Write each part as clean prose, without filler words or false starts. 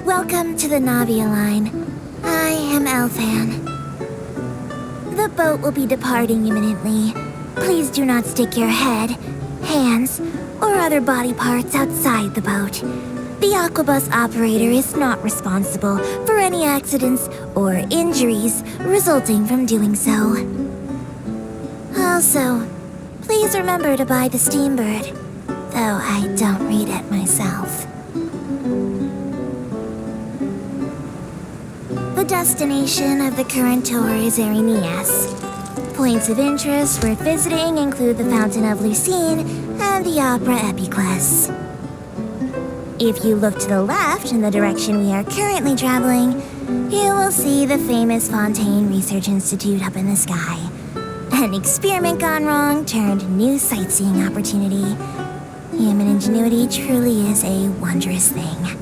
Welcome to the Navia line. I am Elfan. The boat will be departing imminently. Please do not stick your head, hands, or other body parts outside the boat. The Aquabus operator is not responsible for any accidents or injuries resulting from doing so. Also, please remember to buy the Steambird, though I don't read it myself. The destination of the current tour is Arenias. Points of interest worth visiting include the Fountain of Lucine and the Opera Epiclese. If you look to the left in the direction we are currently traveling, you will see the famous Fontaine Research Institute up in the sky. An experiment gone wrong turned new sightseeing opportunity. Human ingenuity truly is a wondrous thing.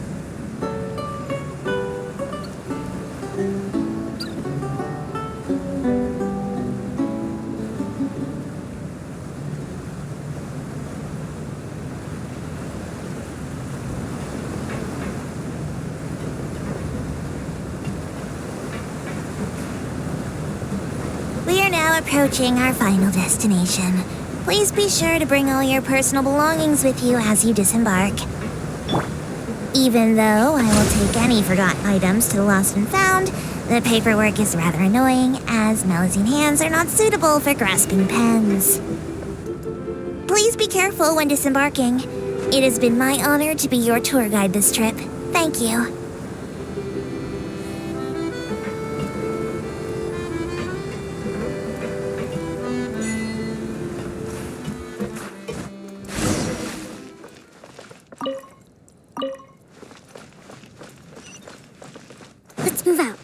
We are now approaching our final destination. Please be sure to bring all your personal belongings with you as you disembark. Even though I will take any forgotten items to the lost and found, the paperwork is rather annoying, as Melusine hands are not suitable for grasping pens. Please be careful when disembarking. It has been my honor to be your tour guide this trip. Thank you. Let's move out.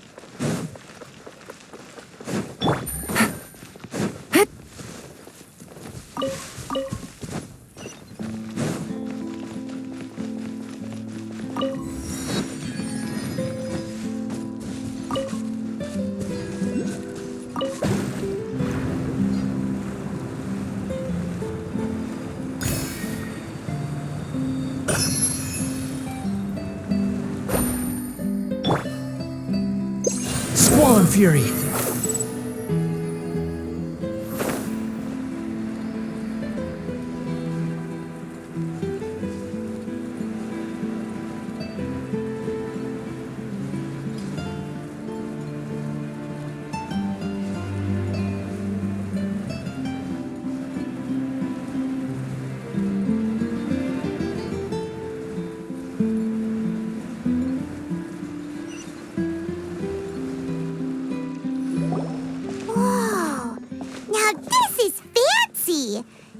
Squall Fury!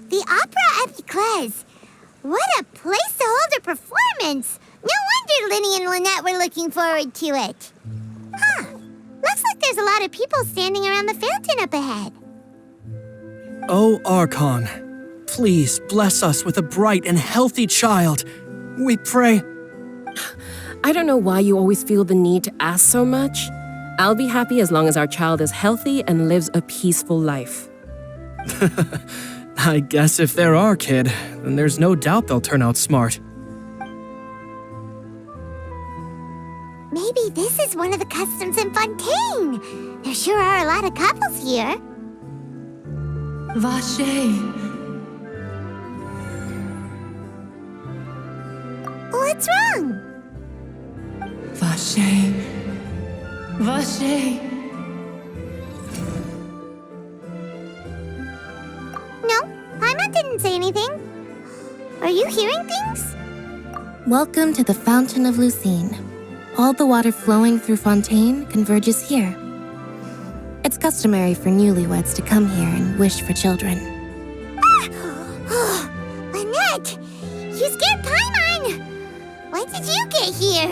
The Opera Epiclese. What a place to hold a performance. No wonder Linny and Lynette were looking forward to it. Huh. Looks like there's a lot of people standing around the fountain up ahead. O Archon, please bless us with a bright and healthy child. We pray. I don't know why you always feel the need to ask so much. I'll be happy as long as our child is healthy and lives a peaceful life. I guess if they're our kid, then there's no doubt they'll turn out smart. Maybe this is one of the customs in Fontaine. There sure are a lot of couples here. Vache. What's wrong? Vache. Vache. No, Paimon didn't say anything. Are you hearing things? Welcome to the Fountain of Lucine. All the water flowing through Fontaine converges here. It's customary for newlyweds to come here and wish for children. Ah! Lynette! You scared Paimon! When did you get here?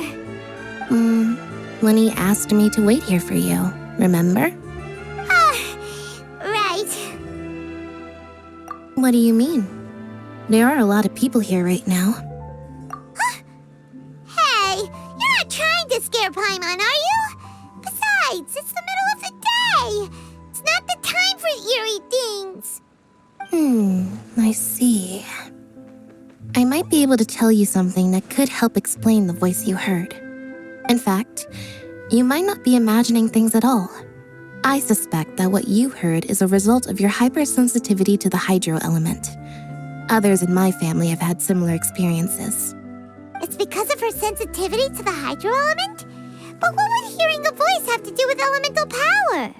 Lenny asked me to wait here for you, remember? Right. What do you mean? There are a lot of people here right now. Hey, you're not trying to scare Paimon, are you? Besides, it's the middle of the day. It's not the time for eerie things. I see. I might be able to tell you something that could help explain the voice you heard. In fact, you might not be imagining things at all. I suspect that what you heard is a result of your hypersensitivity to the hydro element. Others in my family have had similar experiences. It's because of her sensitivity to the hydro element? But what would hearing a voice have to do with elemental power?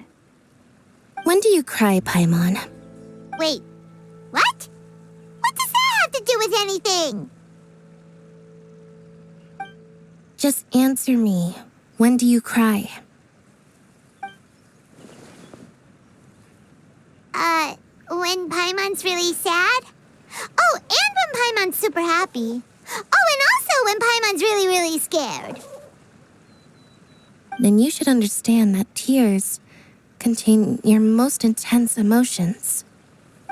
When do you cry, Paimon? Wait, what? What does that have to do with anything? Just answer me. When do you cry? When Paimon's really sad? Oh, and when Paimon's super happy. Oh, and also when Paimon's really, really scared. Then you should understand that tears contain your most intense emotions.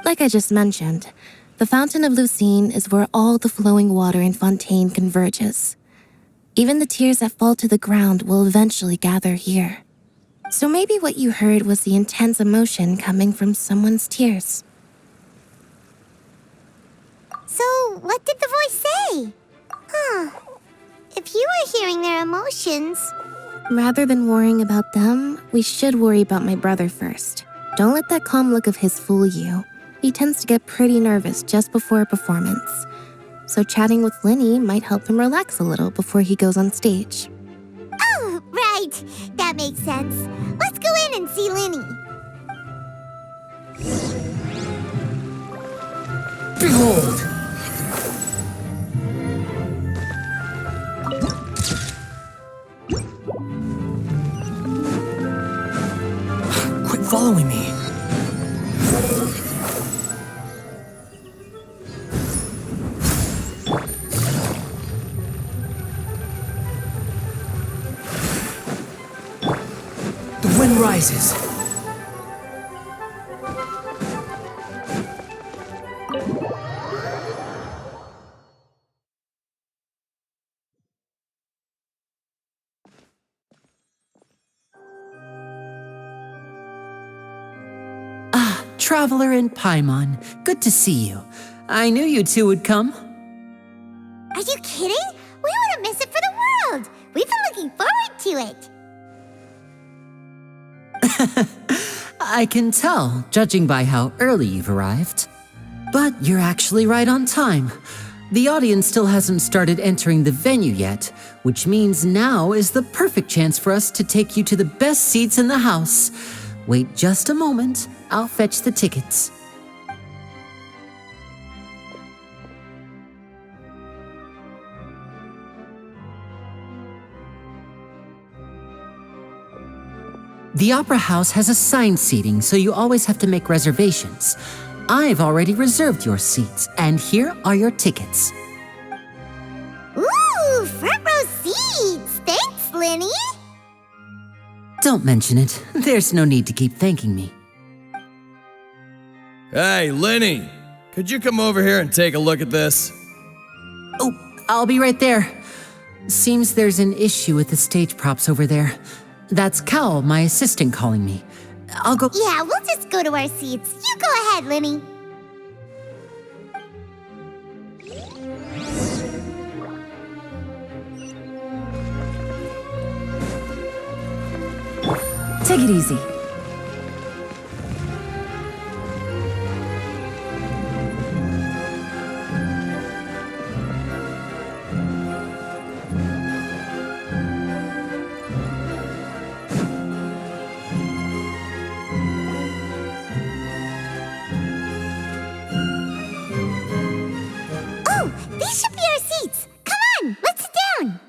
Like I just mentioned, the Fountain of Lucine is where all the flowing water in Fontaine converges. Even the tears that fall to the ground will eventually gather here. So maybe what you heard was the intense emotion coming from someone's tears. So, what did the voice say? If you were hearing their emotions... Rather than worrying about them, we should worry about my brother first. Don't let that calm look of his fool you. He tends to get pretty nervous just before a performance. So chatting with Lenny might help him relax a little before he goes on stage. Oh, right. That makes sense. Let's go in and see Lenny. Behold! Quit following me. The wind rises. Traveler and Paimon, good to see you. I knew you two would come. Are you kidding? We wouldn't miss it for the world. We've been looking forward to it. I can tell, judging by how early you've arrived. But you're actually right on time. The audience still hasn't started entering the venue yet, which means now is the perfect chance for us to take you to the best seats in the house. Wait just a moment. I'll fetch the tickets. The Opera House has assigned seating, so you always have to make reservations. I've already reserved your seats, and here are your tickets. Ooh, front row seats. Thanks, Lenny. Don't mention it. There's no need to keep thanking me. Hey, Lenny, could you come over here and take a look at this? Oh, I'll be right there. Seems there's an issue with the stage props over there. That's Cal, my assistant, calling me. I'll go. Yeah, we'll just go to our seats. You go ahead, Lenny. Take it easy. Oh, these should be our seats. Come on, let's sit down.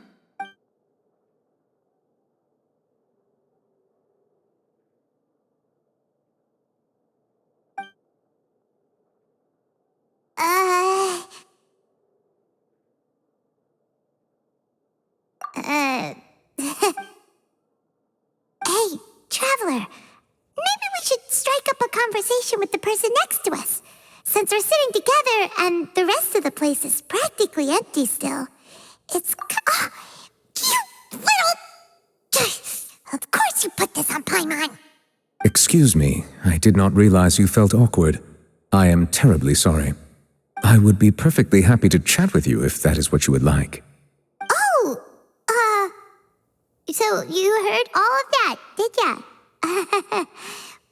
conversation with the person next to us. Since we're sitting together and the rest of the place is practically empty still, it's... you little... Of course you put this on Paimon. Excuse me, I did not realize you felt awkward. I am terribly sorry. I would be perfectly happy to chat with you if that is what you would like. Oh, so you heard all of that, did ya?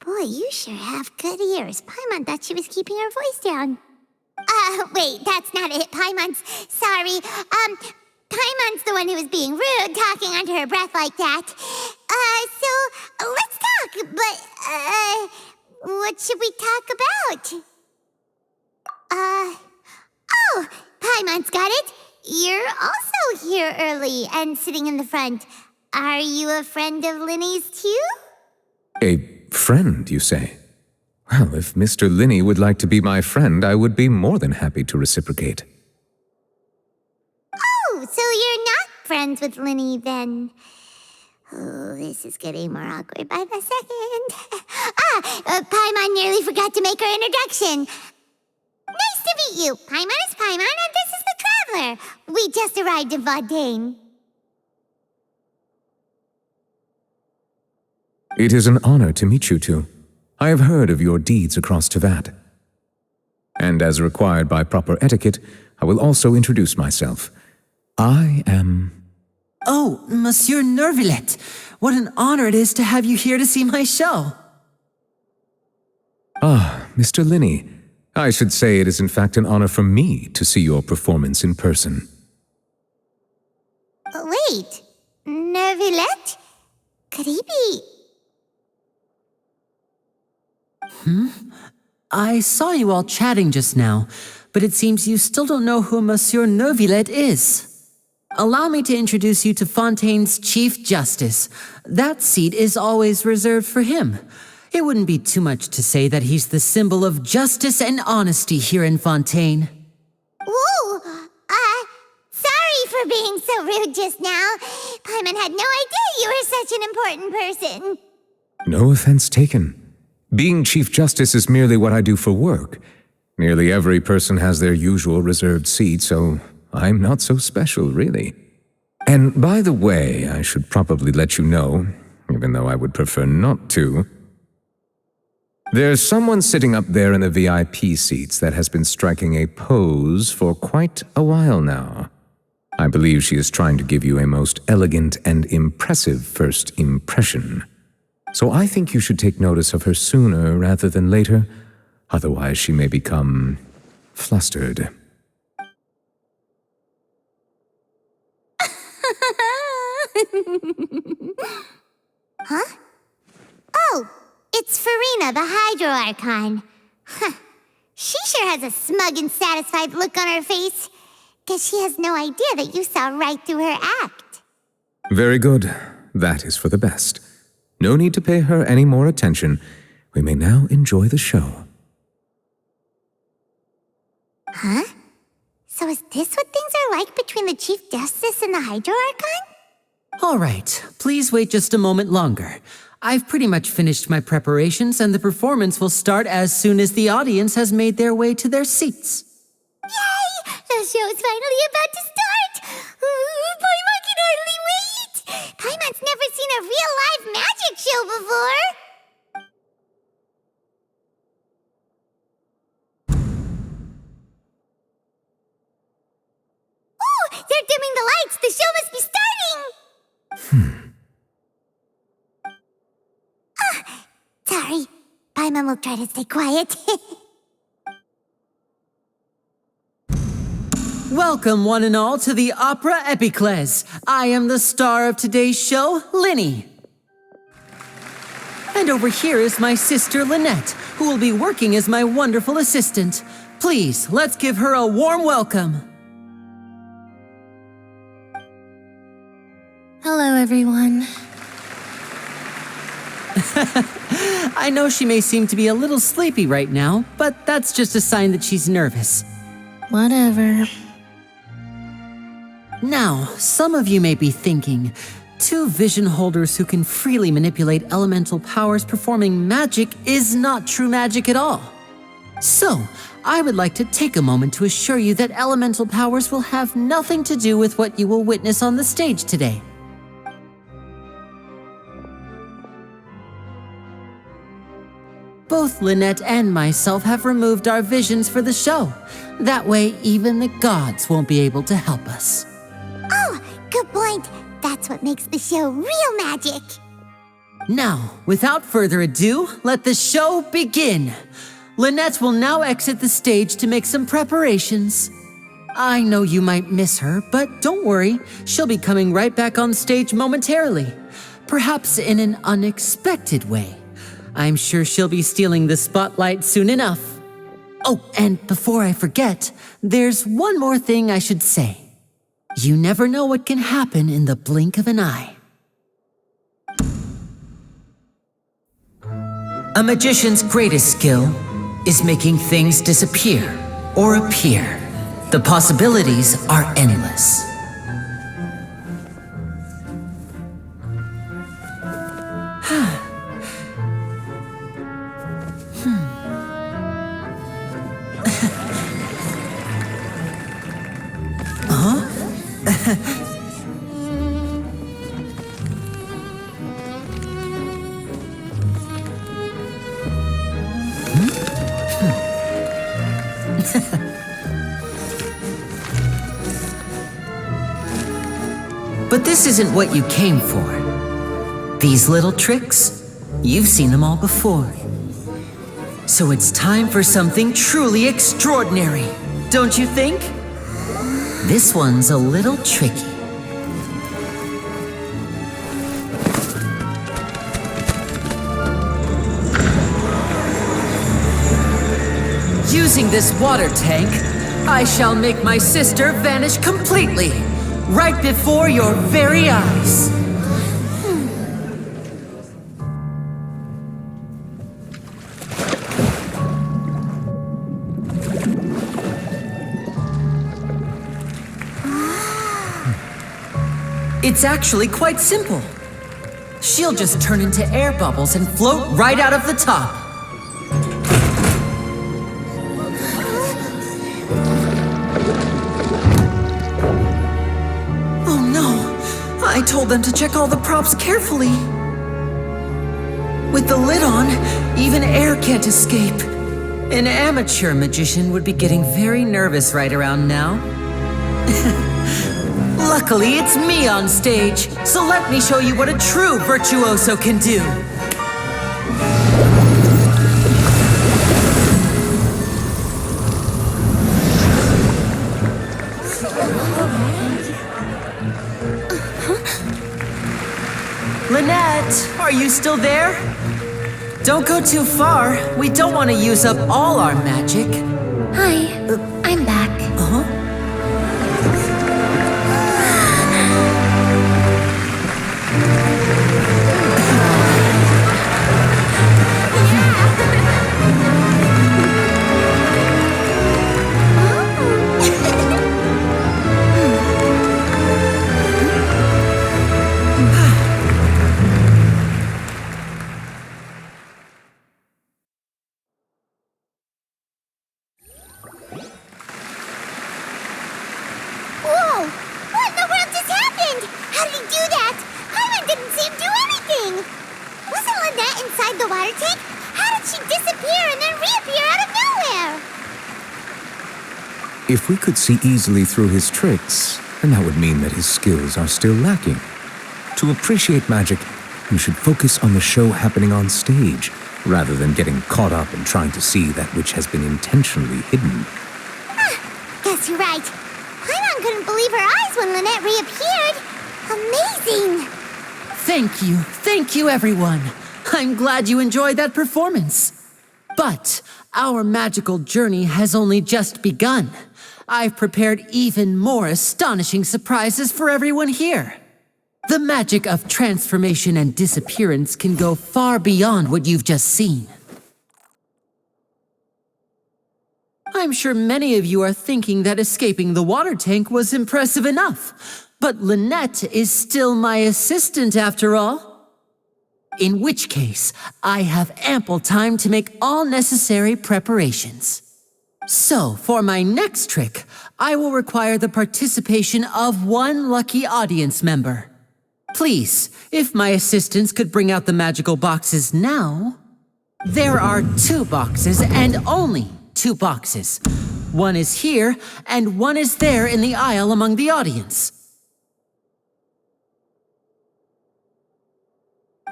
Boy, you sure have good ears. Paimon thought she was keeping her voice down. Wait, that's not it. Paimon's... Sorry. Paimon's the one who was being rude, talking under her breath like that. So, let's talk, but, what should we talk about? Oh, Paimon's got it. You're also here early and sitting in the front. Are you a friend of Linny's too? A friend, you say? Well, if Mr. Linny would like to be my friend, I would be more than happy to reciprocate. Oh, so you're not friends with Linny then? Oh, this is getting more awkward by the second. Paimon nearly forgot to make her introduction. Nice to meet you. Paimon is Paimon, and this is the Traveler. We just arrived in Fontaine. It is an honor to meet you two. I have heard of your deeds across Tevat. And as required by proper etiquette, I will also introduce myself. I am... Oh, Monsieur Nervillet, what an honor it is to have you here to see my show. Ah, Mr. Linny. I should say it is in fact an honor for me to see your performance in person. Wait, Nervillet? Could he be... I saw you all chatting just now, but it seems you still don't know who Monsieur Nervillet is. Allow me to introduce you to Fontaine's Chief Justice. That seat is always reserved for him. It wouldn't be too much to say that he's the symbol of justice and honesty here in Fontaine. Whoa! Sorry for being so rude just now. Paimon had no idea you were such an important person. No offense taken. Being Chief Justice is merely what I do for work. Nearly every person has their usual reserved seat, so I'm not so special, really. And by the way, I should probably let you know, even though I would prefer not to, there's someone sitting up there in the VIP seats that has been striking a pose for quite a while now. I believe she is trying to give you a most elegant and impressive first impression. So I think you should take notice of her sooner rather than later, otherwise she may become flustered. Huh? Oh, it's Farina, the Hydro Archon. Huh. She sure has a smug and satisfied look on her face. Guess she has no idea that you saw right through her act. Very good. That is for the best. No need to pay her any more attention. We may now enjoy the show. Huh? So is this what things are like between the Chief Justice and the Hydro Archon? All right, please wait just a moment longer. I've pretty much finished my preparations, and the performance will start as soon as the audience has made their way to their seats. Yay! The show is finally about to start! Paimon can hardly wait! Paimon's never seen a real live magic show before! Ooh! They're dimming the lights! The show must be starting! Sorry. Paimon will try to stay quiet. Welcome, one and all, to the Opera Epiclese. I am the star of today's show, Linny. And over here is my sister, Lynette, who will be working as my wonderful assistant. Please, let's give her a warm welcome. Hello, everyone. I know she may seem to be a little sleepy right now, but that's just a sign that she's nervous. Whatever. Now, some of you may be thinking, Two vision holders who can freely manipulate elemental powers performing magic is not true magic at all. So, I would like to take a moment to assure you that elemental powers will have nothing to do with what you will witness on the stage today. Both Lynette and myself have removed our visions for the show. That way, even the gods won't be able to help us. Oh, good point. That's what makes the show real magic. Now, without further ado, let the show begin. Lynette will now exit the stage to make some preparations. I know you might miss her, but don't worry, she'll be coming right back on stage momentarily. Perhaps in an unexpected way. I'm sure she'll be stealing the spotlight soon enough. Oh, and before I forget, there's one more thing I should say. You never know what can happen in the blink of an eye. A magician's greatest skill is making things disappear or appear. The possibilities are endless. But this isn't what you came for. These little tricks, you've seen them all before. So it's time for something truly extraordinary, don't you think? This one's a little tricky. Using this water tank, I shall make my sister vanish completely, right before your very eyes. It's actually quite simple. She'll just turn into air bubbles and float right out of the top. Oh no, I told them to check all the props carefully. With the lid on, even air can't escape. An amateur magician would be getting very nervous right around now. Luckily, it's me on stage, so let me show you what a true virtuoso can do. Lynette, are you still there? Don't go too far. We don't want to use up all our magic. Hi, I'm back. Uh-huh. Whoa! What in the world just happened? How did he do that? Hyman didn't see him do anything. Wasn't Lynette inside the water tank? How did she disappear and then reappear out of nowhere? If we could see easily through his tricks, then that would mean that his skills are still lacking. To appreciate magic, you should focus on the show happening on stage, rather than getting caught up in trying to see that which has been intentionally hidden. Guess you're right. Hyman couldn't believe her eyes when Lynette reappeared. Amazing! Thank you everyone. I'm glad you enjoyed that performance. But our magical journey has only just begun. I've prepared even more astonishing surprises for everyone here. The magic of transformation and disappearance can go far beyond what you've just seen. I'm sure many of you are thinking that escaping the water tank was impressive enough. But Lynette is still my assistant after all. In which case, I have ample time to make all necessary preparations. So, for my next trick, I will require the participation of one lucky audience member. Please, if my assistants could bring out the magical boxes now. There are 2 boxes and only 2 boxes. One is here and one is there in the aisle among the audience.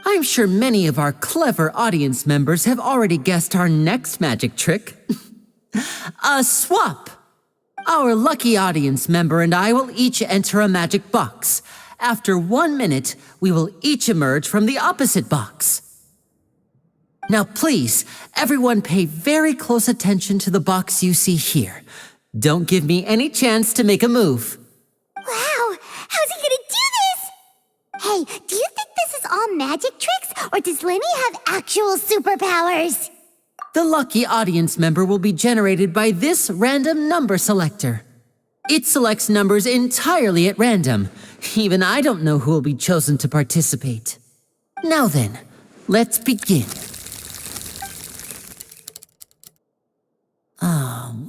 I'm sure many of our clever audience members have already guessed our next magic trick. A swap! Our lucky audience member and I will each enter a magic box. After 1 minute, we will each emerge from the opposite box. Now please, everyone pay very close attention to the box you see here. Don't give me any chance to make a move. Wow! How's he gonna do this? Hey, do you think this is all magic tricks, or does Lenny have actual superpowers? The lucky audience member will be generated by this random number selector. It selects numbers entirely at random. Even I don't know who will be chosen to participate. Now then, let's begin.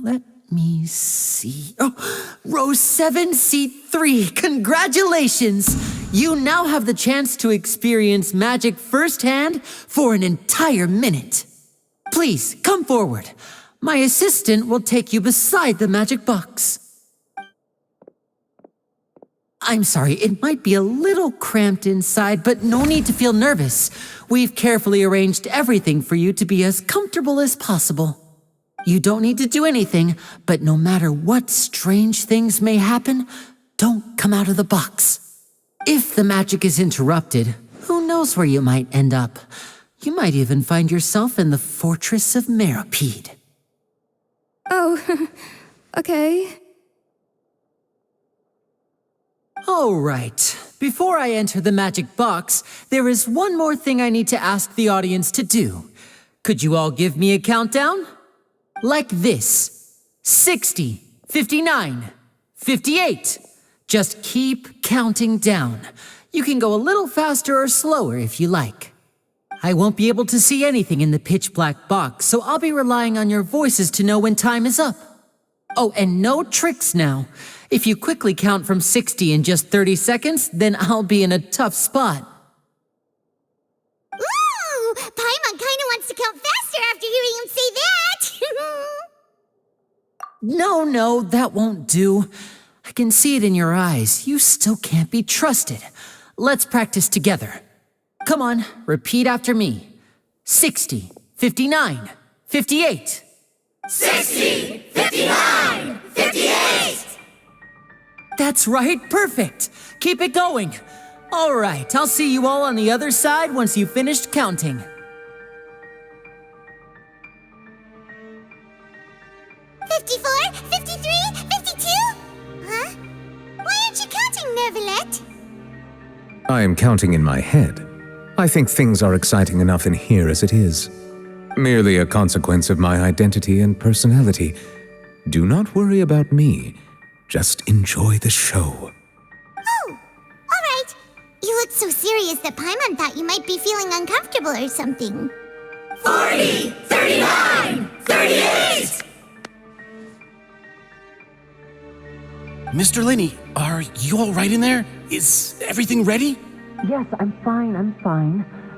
Let me see. Oh, row 7, seat 3. Congratulations! You now have the chance to experience magic firsthand for an entire minute. Please, come forward. My assistant will take you beside the magic box. I'm sorry, it might be a little cramped inside, but no need to feel nervous. We've carefully arranged everything for you to be as comfortable as possible. You don't need to do anything, but no matter what strange things may happen, don't come out of the box. If the magic is interrupted, who knows where you might end up? You might even find yourself in the Fortress of Meropide. Oh, okay. All right. Before I enter the magic box, there is one more thing I need to ask the audience to do. Could you all give me a countdown? Like this. 60, 59, 58. Just keep counting down. You can go a little faster or slower if you like. I won't be able to see anything in the pitch black box, so I'll be relying on your voices to know when time is up. Oh, and no tricks now. If you quickly count from 60 in just 30 seconds, then I'll be in a tough spot. Ooh! Paimon kinda wants to count faster after hearing him say that! No, that won't do. I can see it in your eyes. You still can't be trusted. Let's practice together. Come on, repeat after me. 60, 59, 58. 60, 59, 58! That's right, perfect. Keep it going. All right, I'll see you all on the other side once you've finished counting. 54, 53, 52? Huh? Why aren't you counting, Nervalet? I am counting in my head. I think things are exciting enough in here as it is. Merely a consequence of my identity and personality. Do not worry about me. Just enjoy the show. Oh, all right. You look so serious that Paimon thought you might be feeling uncomfortable or something. 40, 39, 38! Mr. Lenny, are you all right in there? Is everything ready? Yes, I'm fine.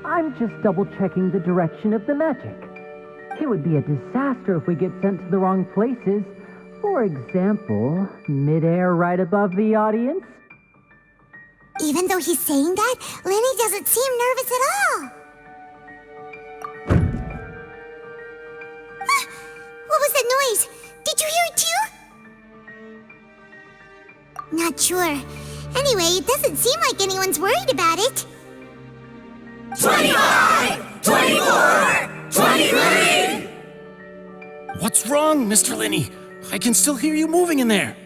I'm just double-checking the direction of the magic. It would be a disaster if we get sent to the wrong places. For example, midair right above the audience. Even though he's saying that, Lenny doesn't seem nervous at all. Ah, what was that noise? Did you hear it too? Not sure. Anyway, it doesn't seem like anyone's worried about it. 25! 24! 23! What's wrong, Mr. Lenny? I can still hear you moving in there.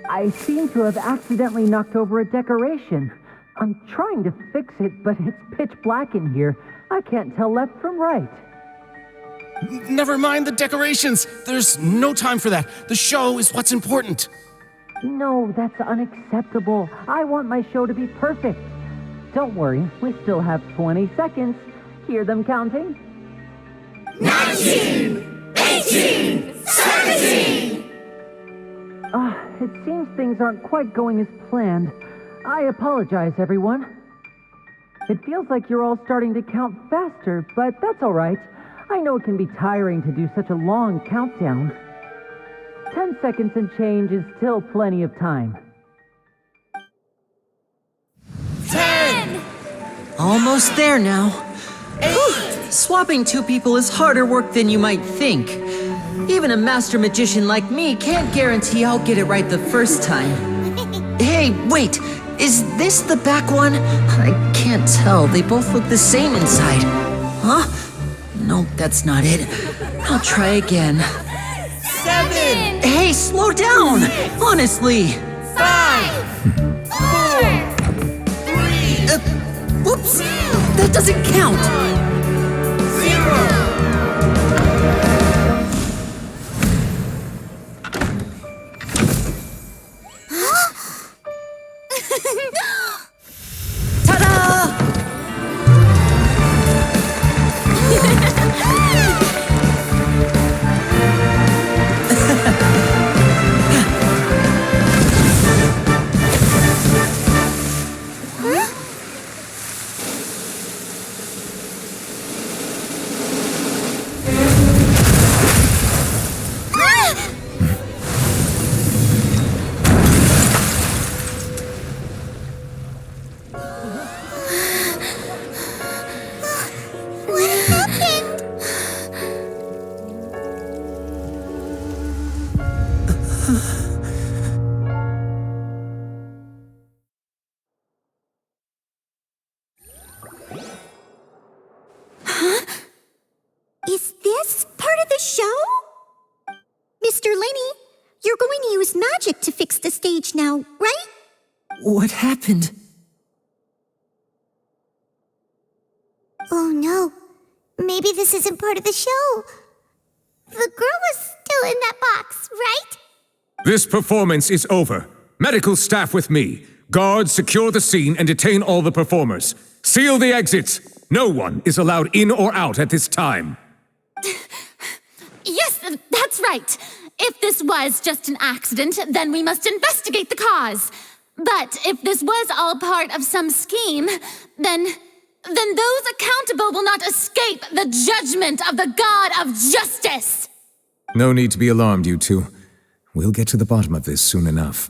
I seem to have accidentally knocked over a decoration. I'm trying to fix it, but it's pitch black in here. I can't tell left from right. Never mind the decorations. There's no time for that. The show is what's important. No, that's unacceptable. I want my show to be perfect. Don't worry, we still have 20 seconds. Hear them counting? 19! 18! 17! It seems things aren't quite going as planned. I apologize, everyone. It feels like you're all starting to count faster, but that's all right. I know it can be tiring to do such a long countdown. 10 seconds and change is still plenty of time. 10! Almost there now. Whew. Swapping two people is harder work than you might think. Even a master magician like me can't guarantee I'll get it right the first time. Hey, wait! Is this the back one? I can't tell. They both look the same inside. Huh? Nope, that's not it. I'll try again. 7! Hey, slow down! Honestly! 5! 4! 3! Whoops! That doesn't count! 0! Ta-da! Is this part of the show? Mr. Lenny, you're going to use magic to fix the stage now, right? What happened? Oh no, maybe this isn't part of the show. The girl was still in that box, right? This performance is over. Medical staff with me. Guards, secure the scene and detain all the performers. Seal the exits. No one is allowed in or out at this time. Yes, that's right. If this was just an accident, then we must investigate the cause. But if this was all part of some scheme, then those accountable will not escape the judgment of the God of Justice. No need to be alarmed, you two. We'll get to the bottom of this soon enough.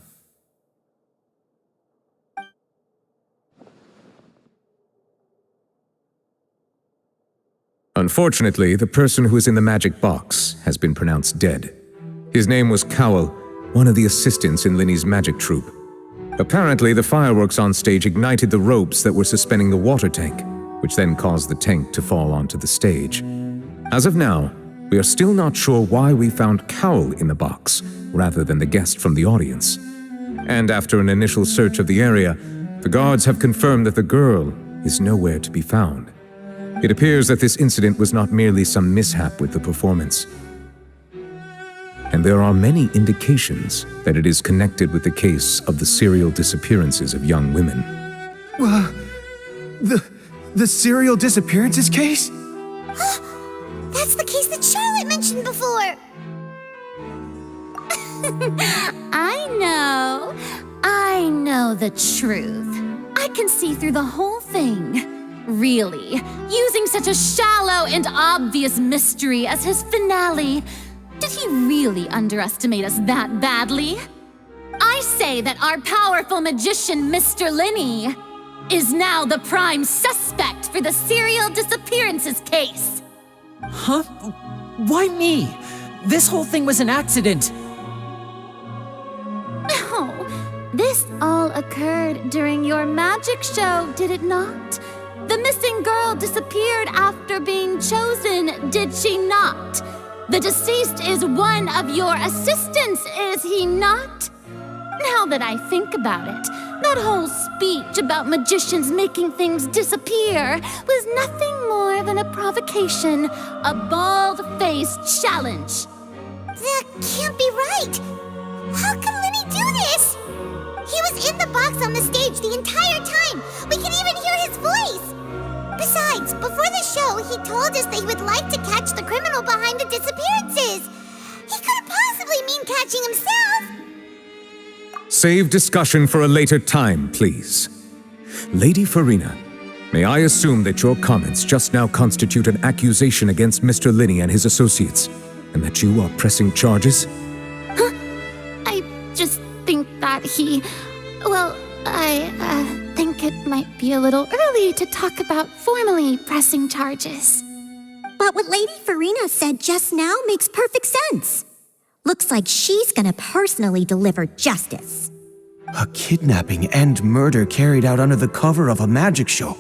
Unfortunately, the person who is in the magic box has been pronounced dead. His name was Cowell, one of the assistants in Linny's magic troupe. Apparently, the fireworks on stage ignited the ropes that were suspending the water tank, which then caused the tank to fall onto the stage. As of now, we are still not sure why we found Cowell in the box, rather than the guest from the audience. And after an initial search of the area, the guards have confirmed that the girl is nowhere to be found. It appears that this incident was not merely some mishap with the performance. And there are many indications that it is connected with the case of the serial disappearances of young women. The serial disappearances case? That's the case that Charlotte mentioned before. I know the truth. I can see through the whole thing. Really, using such a shallow and obvious mystery as his finale. Did he really underestimate us that badly? I say that our powerful magician, Mr. Linny, is now the prime suspect for the serial disappearances case. Huh? Why me? This whole thing was an accident. Oh, this all occurred during your magic show, did it not? The missing girl disappeared after being chosen, did she not? The deceased is one of your assistants, is he not? Now that I think about it, that whole speech about magicians making things disappear was nothing more than a provocation, a bald-faced challenge. That can't be right. How can Linny do goodness! He was in the box on the stage the entire time! We can even hear his voice! Besides, before the show, he told us that he would like to catch the criminal behind the disappearances! He couldn't possibly mean catching himself! Save discussion for a later time, please. Lady Farina, may I assume that your comments just now constitute an accusation against Mr. Linney and his associates, and that you are pressing charges? Huh? I just think that he... Well, I think it might be a little early to talk about formally pressing charges. But what Lady Farina said just now makes perfect sense. Looks like she's gonna personally deliver justice. A kidnapping and murder carried out under the cover of a magic show.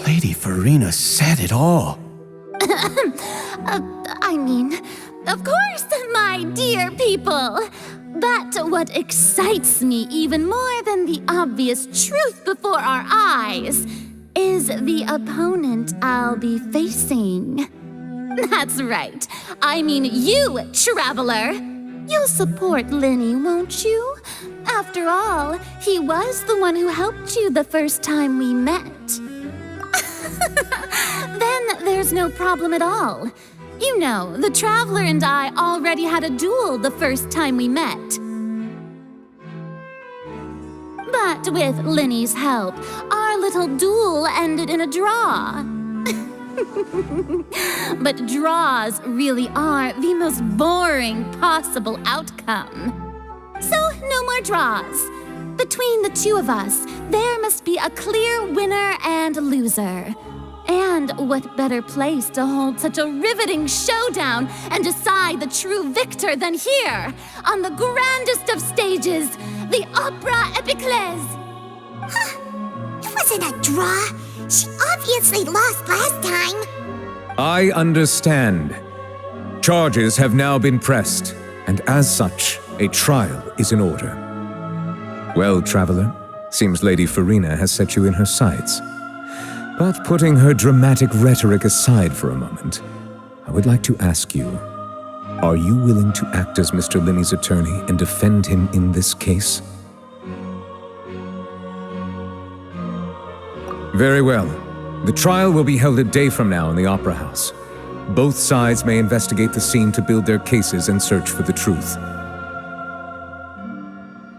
Lady Farina said it all. I mean, of course, my dear people. But what excites me even more than the obvious truth before our eyes is the opponent I'll be facing. That's right. I mean you, Traveler. You'll support Linney, won't you? After all, he was the one who helped you the first time we met. Then there's no problem at all. You know, the Traveler and I already had a duel the first time we met. But with Linney's help, our little duel ended in a draw. But draws really are the most boring possible outcome. So, no more draws. Between the two of us, there must be a clear winner and loser. And what better place to hold such a riveting showdown and decide the true victor than here, on the grandest of stages, the Opera Epiclese. Huh. It wasn't a draw. She obviously lost last time. I understand. Charges have now been pressed, and as such, a trial is in order. Well, Traveler, seems Lady Farina has set you in her sights. But putting her dramatic rhetoric aside for a moment, I would like to ask you, are you willing to act as Mr. Linney's attorney and defend him in this case? Very well. The trial will be held a day from now in the Opera House. Both sides may investigate the scene to build their cases and search for the truth.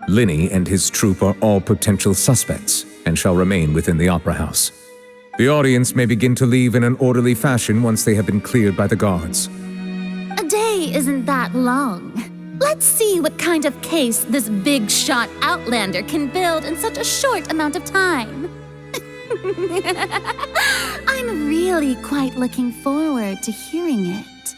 Linney and his troupe are all potential suspects and shall remain within the Opera House. The audience may begin to leave in an orderly fashion once they have been cleared by the guards. A day isn't that long. Let's see what kind of case this big-shot outlander can build in such a short amount of time. I'm really quite looking forward to hearing it.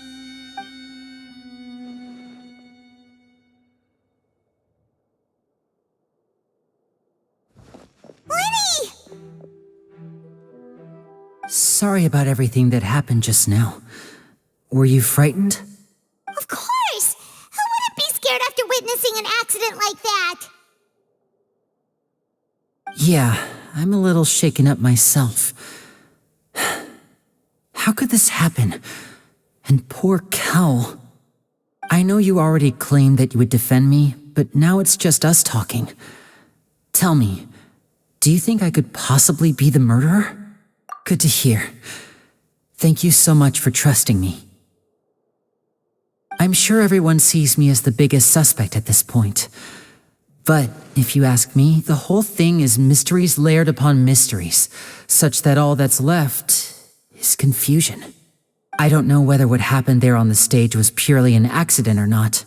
Linney! Sorry about everything that happened just now. Were you frightened? Of course! Who wouldn't be scared after witnessing an accident like that? Yeah, I'm a little shaken up myself. How could this happen? And poor Cal. I know you already claimed that you would defend me, but now it's just us talking. Tell me, do you think I could possibly be the murderer? Good to hear. Thank you so much for trusting me. I'm sure everyone sees me as the biggest suspect at this point. But if you ask me, the whole thing is mysteries layered upon mysteries, such that all that's left is confusion. I don't know whether what happened there on the stage was purely an accident or not,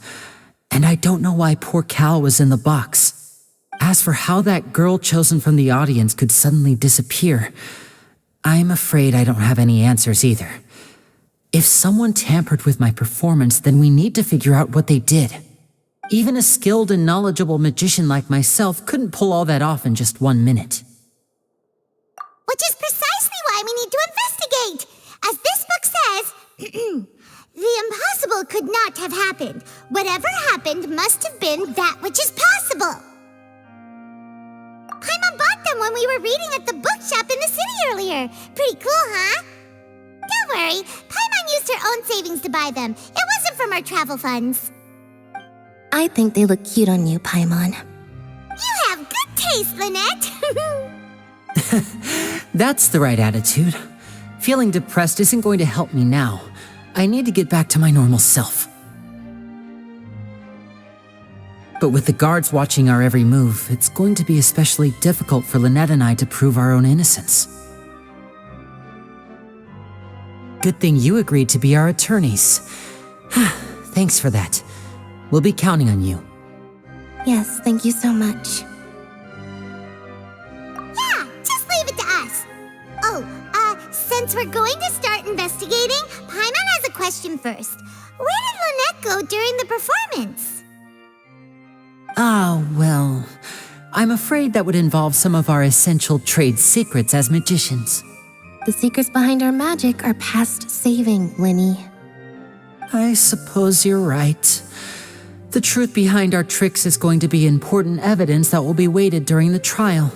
and I don't know why poor Cal was in the box. As for how that girl chosen from the audience could suddenly disappear, I'm afraid I don't have any answers either. If someone tampered with my performance, then we need to figure out what they did. Even a skilled and knowledgeable magician like myself couldn't pull all that off in just 1 minute. Which is precisely why we need to investigate. As this book says, the impossible could not have happened. Whatever happened must have been that which is possible. Paimon bought them when we were reading at the bookshop in the city earlier. Pretty cool, huh? Don't worry, Paimon used her own savings to buy them. It wasn't from our travel funds. I think they look cute on you, Paimon. taste, Lynette! That's the right attitude. Feeling depressed isn't going to help me now. I need to get back to my normal self. But with the guards watching our every move, it's going to be especially difficult for Lynette and I to prove our own innocence. Good thing you agreed to be our attorneys. Thanks for that. We'll be counting on you. Yes, thank you so much. Yeah, just leave it to us. Oh, since we're going to start investigating, Paimon has a question first. Where did Lynette go during the performance? Well, I'm afraid that would involve some of our essential trade secrets as magicians. The secrets behind our magic are past saving, Linny. I suppose you're right. The truth behind our tricks is going to be important evidence that will be weighted during the trial.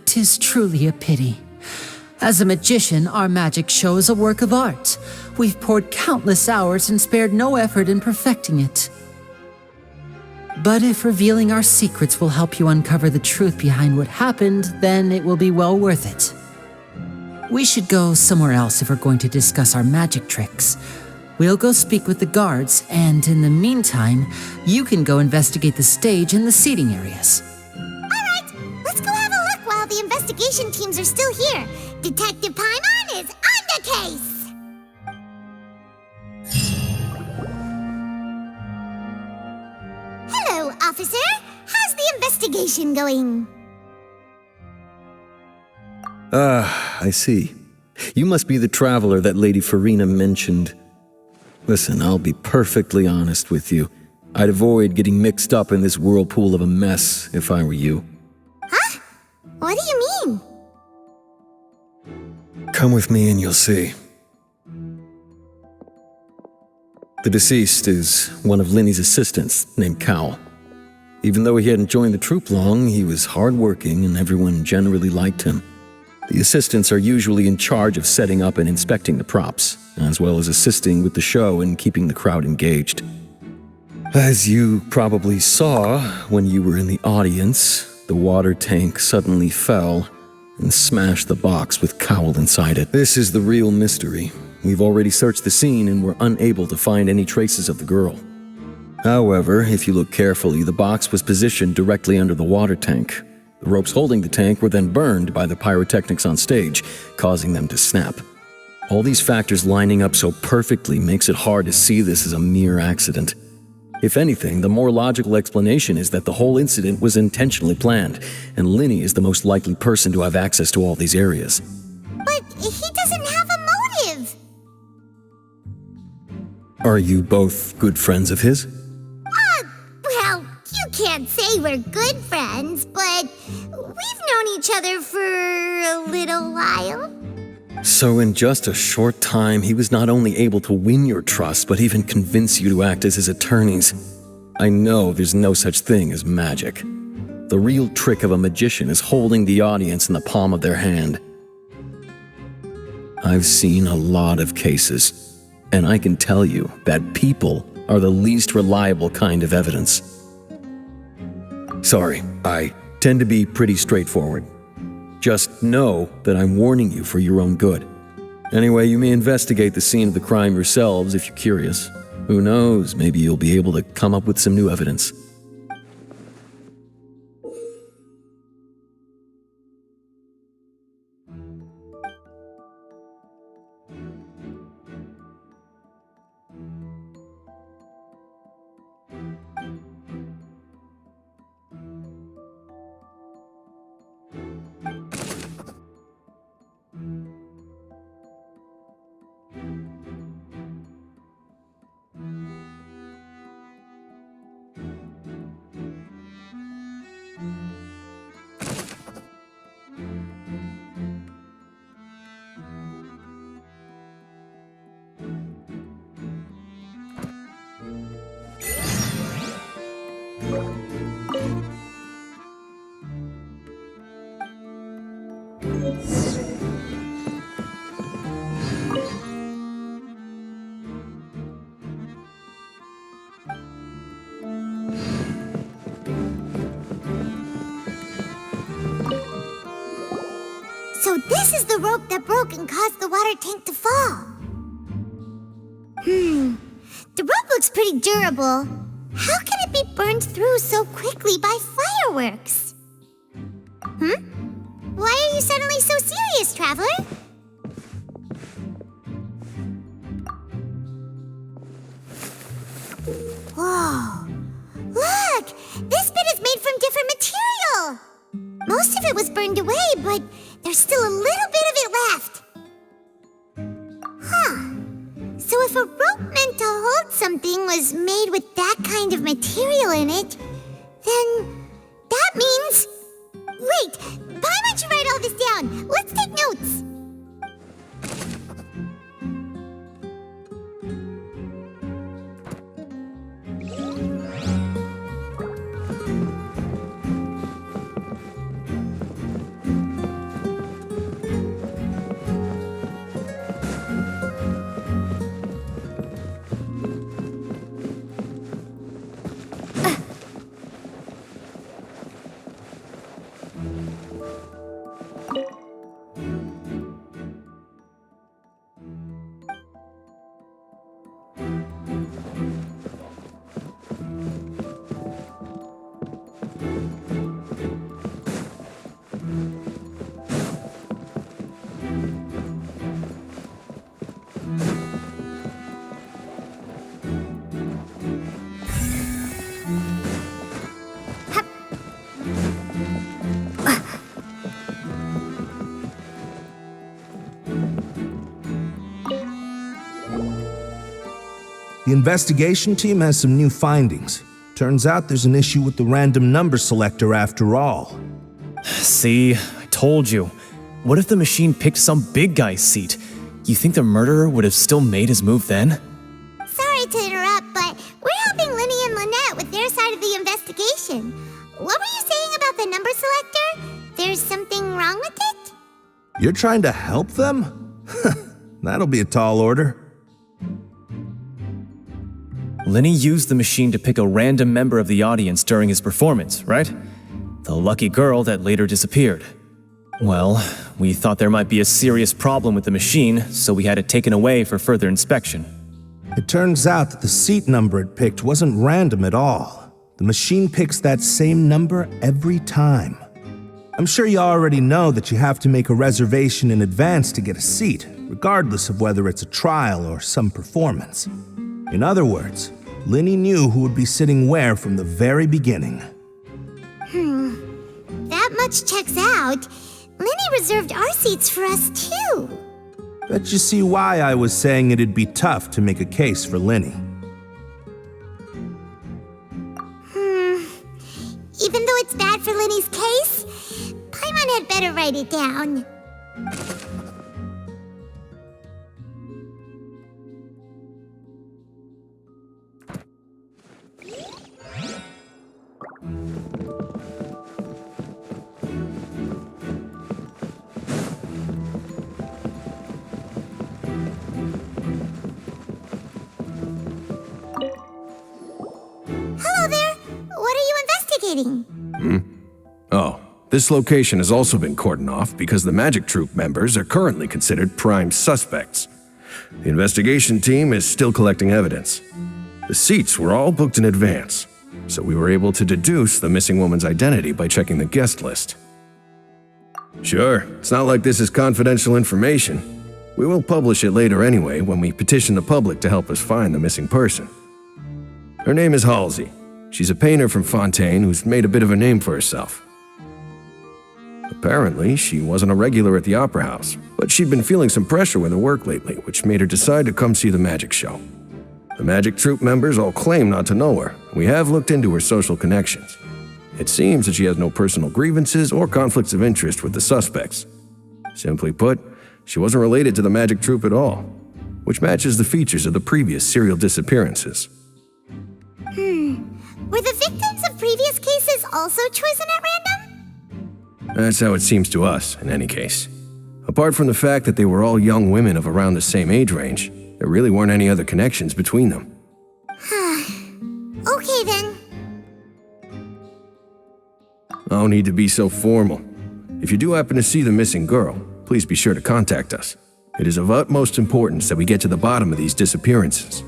'Tis truly a pity. As a magician, our magic show is a work of art. We've poured countless hours and spared no effort in perfecting it. But if revealing our secrets will help you uncover the truth behind what happened, then it will be well worth it. We should go somewhere else if we're going to discuss our magic tricks. We'll go speak with the guards, and in the meantime, you can go investigate the stage and the seating areas. Alright, let's go have a look while the investigation teams are still here. Detective Paimon is on the case! Hello, officer. How's the investigation going? I see. You must be the traveler that Lady Farina mentioned. Listen, I'll be perfectly honest with you. I'd avoid getting mixed up in this whirlpool of a mess if I were you. Huh? What do you mean? Come with me and you'll see. The deceased is one of Linny's assistants named Cal. Even though he hadn't joined the troupe long, he was hardworking and everyone generally liked him. The assistants are usually in charge of setting up and inspecting the props, as well as assisting with the show and keeping the crowd engaged. As you probably saw when you were in the audience, the water tank suddenly fell and smashed the box with Cowl inside it. This is the real mystery. We've already searched the scene and were unable to find any traces of the girl. However, if you look carefully, the box was positioned directly under the water tank. The ropes holding the tank were then burned by the pyrotechnics on stage, causing them to snap. All these factors lining up so perfectly makes it hard to see this as a mere accident. If anything, the more logical explanation is that the whole incident was intentionally planned, and Linny is the most likely person to have access to all these areas. But he doesn't have a motive! Are you both good friends of his? Well, you can't say we're good friends, but we've known each other for a little while. So in just a short time, he was not only able to win your trust, but even convince you to act as his attorneys. I know there's no such thing as magic. The real trick of a magician is holding the audience in the palm of their hand. I've seen a lot of cases, and I can tell you that people are the least reliable kind of evidence. Sorry, I tend to be pretty straightforward. Just know that I'm warning you for your own good. Anyway, you may investigate the scene of the crime yourselves if you're curious. Who knows, maybe you'll be able to come up with some new evidence. is the rope that broke and caused the water tank to fall. The rope looks pretty durable. How can it be burned through so quickly by fireworks? Why are you suddenly so serious, Traveler? Whoa. Look! This bit is made from different material! Most of it was burned away, but there's still a little bit of it left. So if a rope meant to hold something was made with that kind of material in it, then that means... Wait, why don't you write all this down? Let's take notes. The investigation team has some new findings. Turns out there's an issue with the random number selector after all. See, I told you. What if the machine picked some big guy's seat? You think the murderer would have still made his move then? Sorry to interrupt, but we're helping Linny and Lynette with their side of the investigation. What were you saying about the number selector? There's something wrong with it? You're trying to help them? That'll be a tall order. Linny used the machine to pick a random member of the audience during his performance, right? The lucky girl that later disappeared. Well, we thought there might be a serious problem with the machine, so we had it taken away for further inspection. It turns out that the seat number it picked wasn't random at all. The machine picks that same number every time. I'm sure you already know that you have to make a reservation in advance to get a seat, regardless of whether it's a trial or some performance. In other words, Linny knew who would be sitting where from the very beginning. That much checks out. Linny reserved our seats for us too. Bet you see why I was saying it'd be tough to make a case for Linny. Even though it's bad for Linny's case, Paimon had better write it down. Hello there. What are you investigating? Oh, this location has also been cordoned off because the Magic Troop members are currently considered prime suspects. The investigation team is still collecting evidence. The seats were all booked in advance, so we were able to deduce the missing woman's identity by checking the guest list. Sure, it's not like this is confidential information. We will publish it later anyway when we petition the public to help us find the missing person. Her name is Halsey. She's a painter from Fontaine who's made a bit of a name for herself. Apparently, she wasn't a regular at the Opera House, but she'd been feeling some pressure with her work lately, which made her decide to come see the magic show. The Magic Troop members all claim not to know her. We have looked into her social connections. It seems that she has no personal grievances or conflicts of interest with the suspects. Simply put, she wasn't related to the Magic Troop at all, which matches the features of the previous serial disappearances. Were the victims of previous cases also chosen at random? That's how it seems to us, in any case. Apart from the fact that they were all young women of around the same age range, there really weren't any other connections between them. Okay then. No need to be so formal. If you do happen to see the missing girl, please be sure to contact us. It is of utmost importance that we get to the bottom of these disappearances.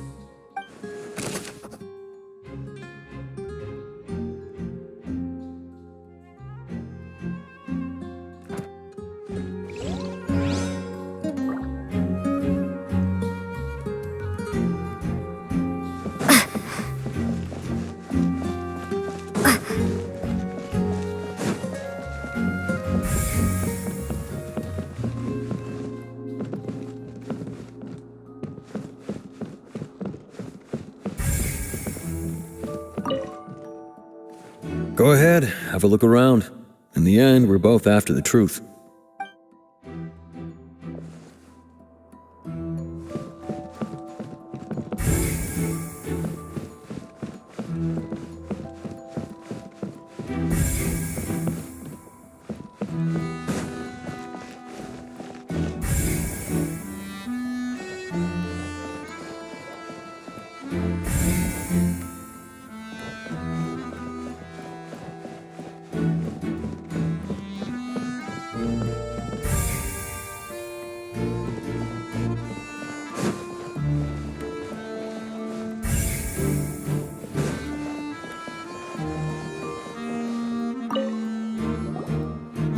Go ahead, have a look around. In the end, we're both after the truth.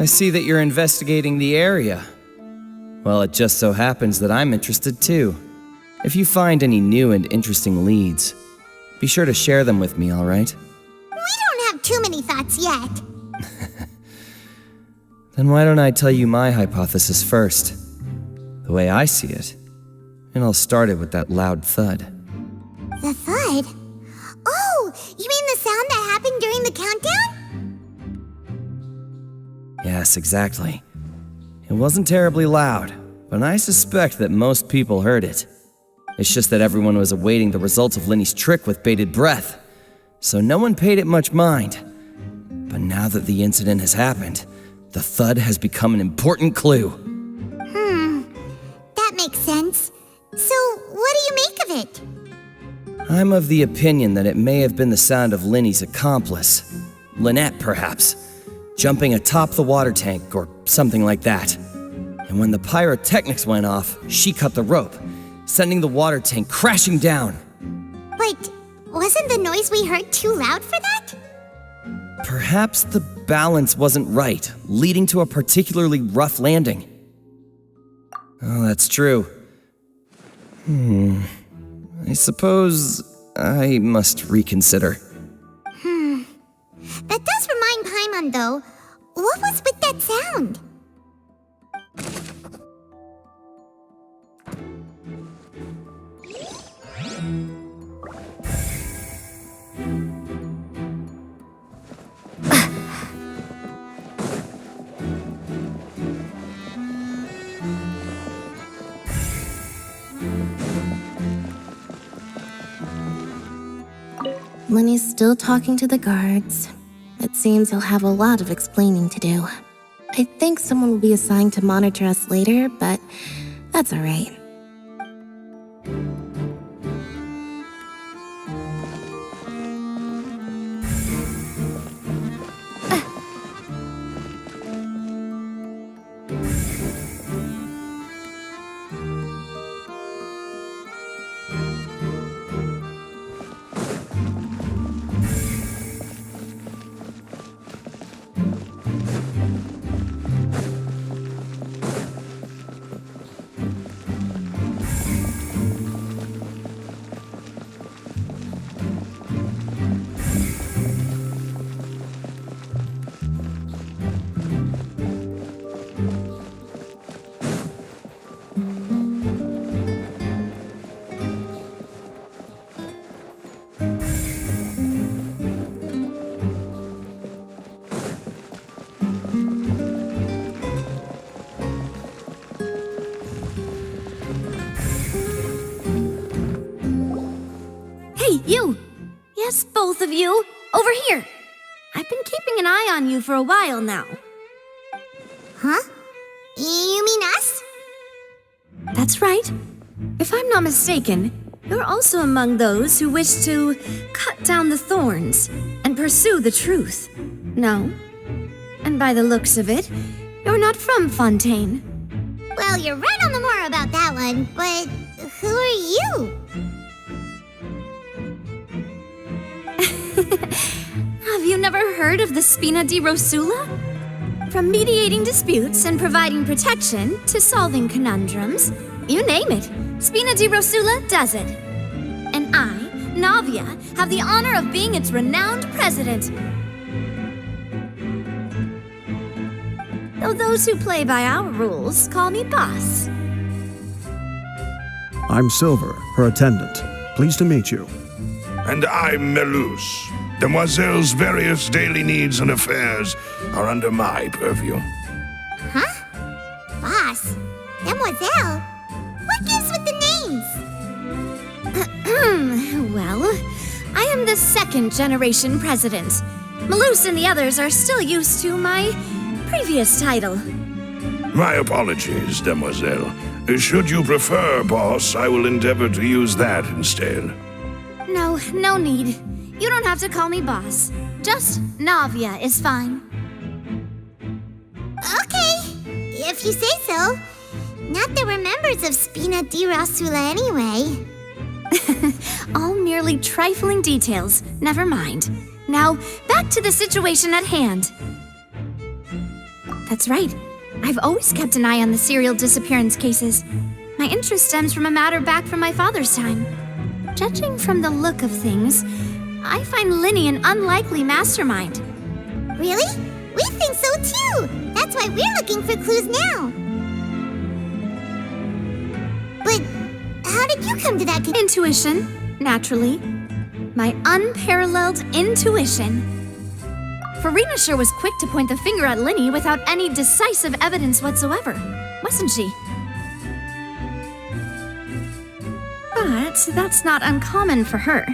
I see that you're investigating the area. Well, it just so happens that I'm interested too. If you find any new and interesting leads, be sure to share them with me, all right? We don't have too many thoughts yet. Then why don't I tell you my hypothesis first? The way I see it. And I'll start it with that loud thud. The thud? Oh, you mean the sound that happened during the countdown? Yes, exactly. It wasn't terribly loud, but I suspect that most people heard it. It's just that everyone was awaiting the results of Linny's trick with bated breath, so no one paid it much mind. But now that the incident has happened, the thud has become an important clue. That makes sense. So, what do you make of it? I'm of the opinion that it may have been the sound of Linny's accomplice. Lynette, perhaps. Jumping atop the water tank or something like that. And when the pyrotechnics went off, she cut the rope, sending the water tank crashing down. But wasn't the noise we heard too loud for that? Perhaps the balance wasn't right, leading to a particularly rough landing. Oh, that's true. I suppose I must reconsider. That does remind Paimon, though. What was with that sound? Linny's still talking to the guards. It seems he'll have a lot of explaining to do. I think someone will be assigned to monitor us later, but that's alright. You! Yes, both of you! Over here! I've been keeping an eye on you for a while now. Huh? You mean us? That's right. If I'm not mistaken, you're also among those who wish to cut down the thorns and pursue the truth. No? And by the looks of it, you're not from Fontaine. Well, you're right on the more about that one, but who are you? Have you never heard of the Spina di Rosula? From mediating disputes and providing protection to solving conundrums, you name it, Spina di Rosula does it. And I, Navia, have the honor of being its renowned president. Though those who play by our rules call me boss. I'm Silver, her attendant. Pleased to meet you. And I'm Melus. Demoiselle's various daily needs and affairs are under my purview. Huh? Boss? Demoiselle? What gives with the names? Well, I am the second generation president. Melus and the others are still used to my previous title. My apologies, Demoiselle. Should you prefer, boss, I will endeavor to use that instead. No need. You don't have to call me boss. Just Navia is fine. Okay, if you say so. Not that we're members of Spina di Rosula anyway. All merely trifling details. Never mind. Now, back to the situation at hand. That's right. I've always kept an eye on the serial disappearance cases. My interest stems from a matter back from my father's time. Judging from the look of things, I find Linny an unlikely mastermind. Really? We think so too! That's why we're looking for clues now. But how did you come to that Intuition, naturally. My unparalleled intuition. Farina sure was quick to point the finger at Linny without any decisive evidence whatsoever, wasn't she? But that's not uncommon for her.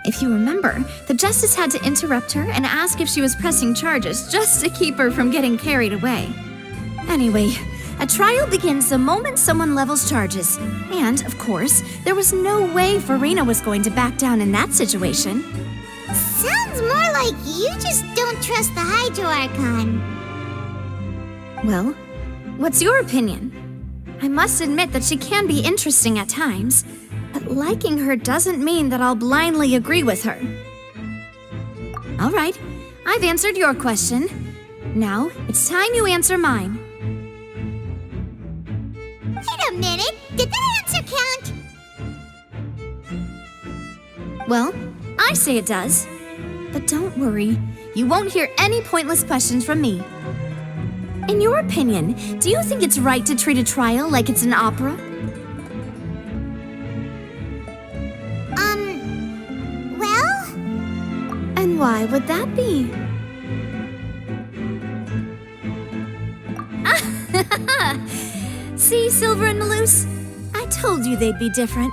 If you remember, the justice had to interrupt her and ask if she was pressing charges just to keep her from getting carried away. Anyway, a trial begins the moment someone levels charges. And, of course, there was no way Farina was going to back down in that situation. Sounds more like you just don't trust the Hydro Archon. Well, what's your opinion? I must admit that she can be interesting at times, but liking her doesn't mean that I'll blindly agree with her. All right, I've answered your question. Now, it's time you answer mine. Wait a minute, did that answer count? Well, I say it does. But don't worry, you won't hear any pointless questions from me. In your opinion, do you think it's right to treat a trial like it's an opera? Well? And why would that be? See, Silver and Melus? I told you they'd be different.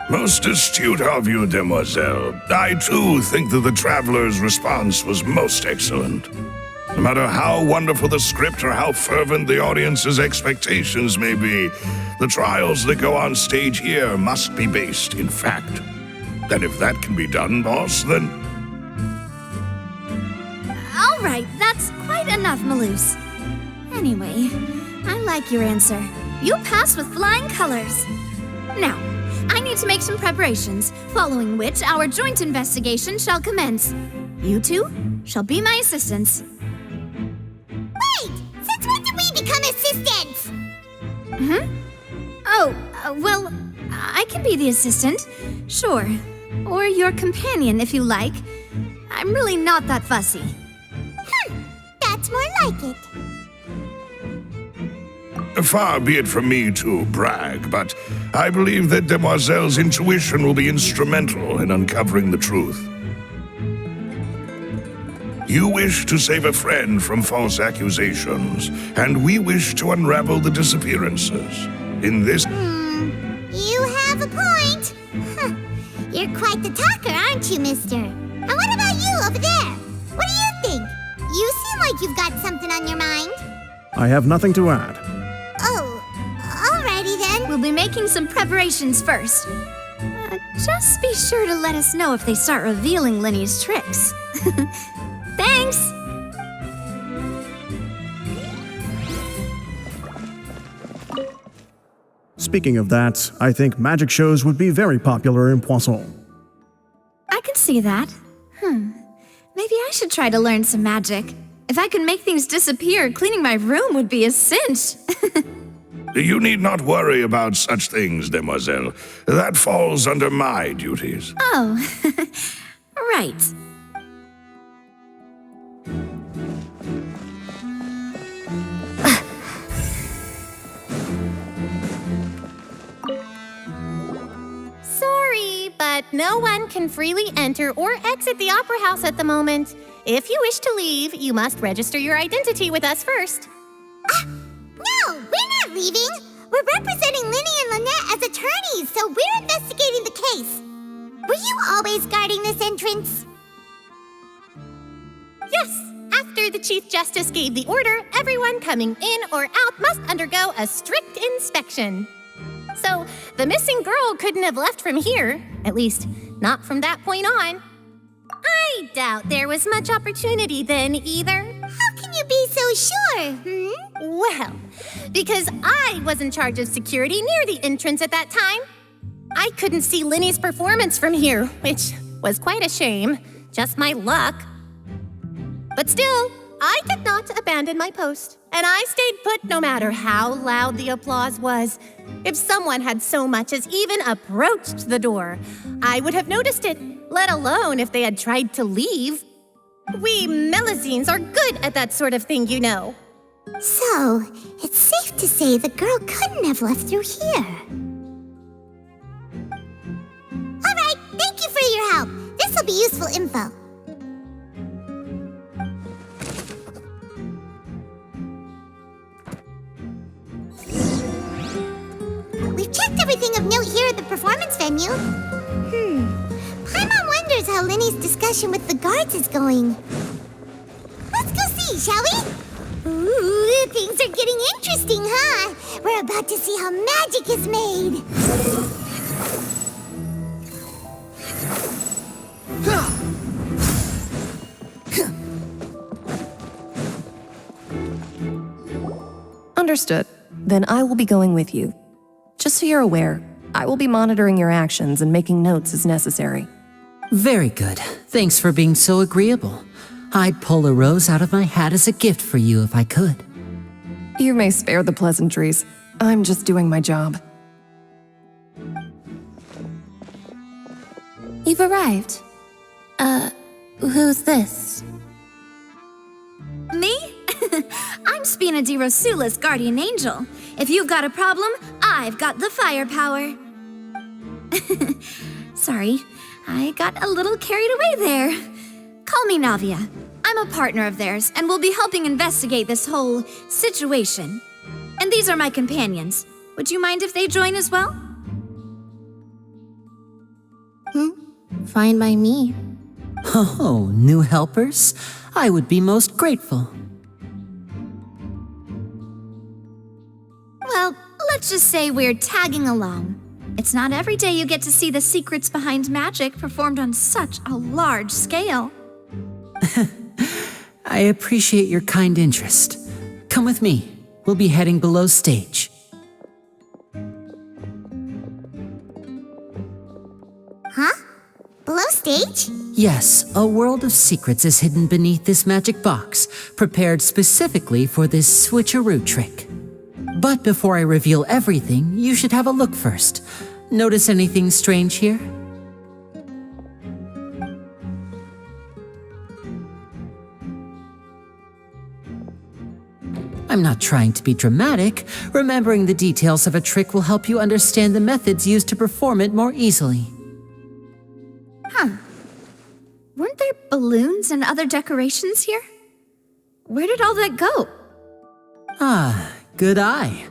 Most astute of you, Demoiselle. I, too, think that the Traveler's response was most excellent. No matter how wonderful the script or how fervent the audience's expectations may be, the trials that go on stage here must be based in fact. And if that can be done, boss, then... All right, that's quite enough, Melus. Anyway, I like your answer. You passed with flying colors. Now, I need to make some preparations, following which our joint investigation shall commence. You two shall be my assistants. Wait! Since when did we become assistants? Oh, well, I can be the assistant, sure. Or your companion, if you like. I'm really not that fussy. That's more like it. Far be it from me to brag, but I believe that Demoiselle's intuition will be instrumental in uncovering the truth. You wish to save a friend from false accusations, and we wish to unravel the disappearances. In this... You have a point. You're quite the talker, aren't you, mister? And what about you over there? What do you think? You seem like you've got something on your mind. I have nothing to add. Oh, alrighty then. We'll be making some preparations first. Just be sure to let us know if they start revealing Linny's tricks. Thanks! Speaking of that, I think magic shows would be very popular in Poisson. I can see that. Maybe I should try to learn some magic. If I could make things disappear, cleaning my room would be a cinch. You need not worry about such things, demoiselle. That falls under my duties. Oh, right. Sorry, but no one can freely enter or exit the Opera House at the moment. If you wish to leave, you must register your identity with us first. No, we're not leaving. We're representing Linny and Lynette as attorneys, so we're investigating the case. Were you always guarding this entrance? Yes, after the Chief Justice gave the order, everyone coming in or out must undergo a strict inspection. So, the missing girl couldn't have left from here, at least not from that point on. I doubt there was much opportunity then either. How can you be so sure? Well, because I was in charge of security near the entrance at that time. I couldn't see Linny's performance from here, which was quite a shame. Just my luck. But still, I did not abandon my post, and I stayed put no matter how loud the applause was. If someone had so much as even approached the door, I would have noticed it, let alone if they had tried to leave. We Melusines are good at that sort of thing, you know. So, it's safe to say the girl couldn't have left through here. All right, thank you for your help. This will be useful info. We've checked everything of note here at the performance venue. Paimon wonders how Linny's discussion with the guards is going. Let's go see, shall we? Ooh, things are getting interesting, huh? We're about to see how magic is made. Understood. Then I will be going with you. Just so you're aware, I will be monitoring your actions and making notes as necessary. Very good. Thanks for being so agreeable. I'd pull a rose out of my hat as a gift for you if I could. You may spare the pleasantries. I'm just doing my job. You've arrived. Who's this? Me? I'm Spina di Rosula's guardian angel. If you've got a problem, I've got the firepower. Sorry, I got a little carried away there. Call me Navia. I'm a partner of theirs, and will be helping investigate this whole situation. And these are my companions. Would you mind if they join as well? Fine by me. Oh, new helpers? I would be most grateful. Well, let's just say we're tagging along. It's not every day you get to see the secrets behind magic performed on such a large scale. I appreciate your kind interest. Come with me. We'll be heading below stage. Huh? Below stage? Yes, a world of secrets is hidden beneath this magic box, prepared specifically for this switcheroo trick. But before I reveal everything, you should have a look first. Notice anything strange here? I'm not trying to be dramatic. Remembering the details of a trick will help you understand the methods used to perform it more easily. Huh. Weren't there balloons and other decorations here? Where did all that go? Ah, good eye.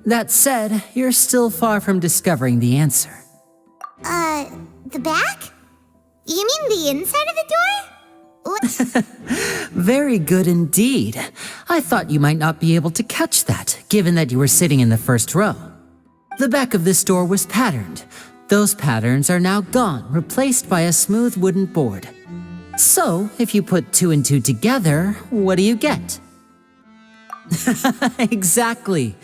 That said, you're still far from discovering the answer. The back? You mean the inside of the door? What? Very good indeed. I thought you might not be able to catch that, given that you were sitting in the first row. The back of this door was patterned. Those patterns are now gone, replaced by a smooth wooden board. So, if you put 2 and 2 together, what do you get? Exactly.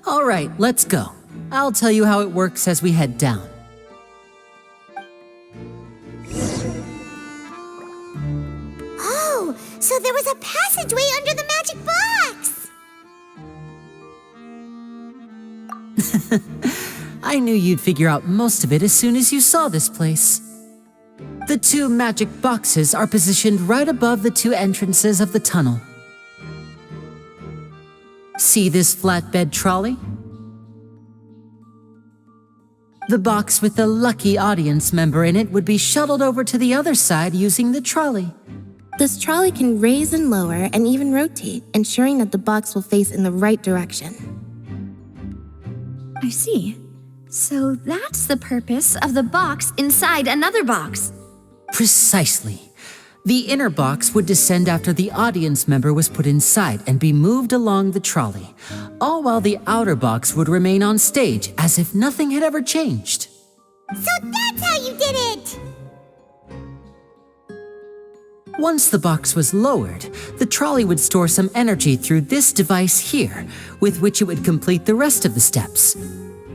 All right, let's go. I'll tell you how it works as we head down. Oh, so there was a passageway under the magic box! I knew you'd figure out most of it as soon as you saw this place. The two magic boxes are positioned right above the two entrances of the tunnel. See this flatbed trolley? The box with the lucky audience member in it would be shuttled over to the other side using the trolley. This trolley can raise and lower and even rotate, ensuring that the box will face in the right direction. I see. So that's the purpose of the box inside another box. Precisely. The inner box would descend after the audience member was put inside and be moved along the trolley, all while the outer box would remain on stage as if nothing had ever changed. So that's how you did it! Once the box was lowered, the trolley would store some energy through this device here, with which it would complete the rest of the steps.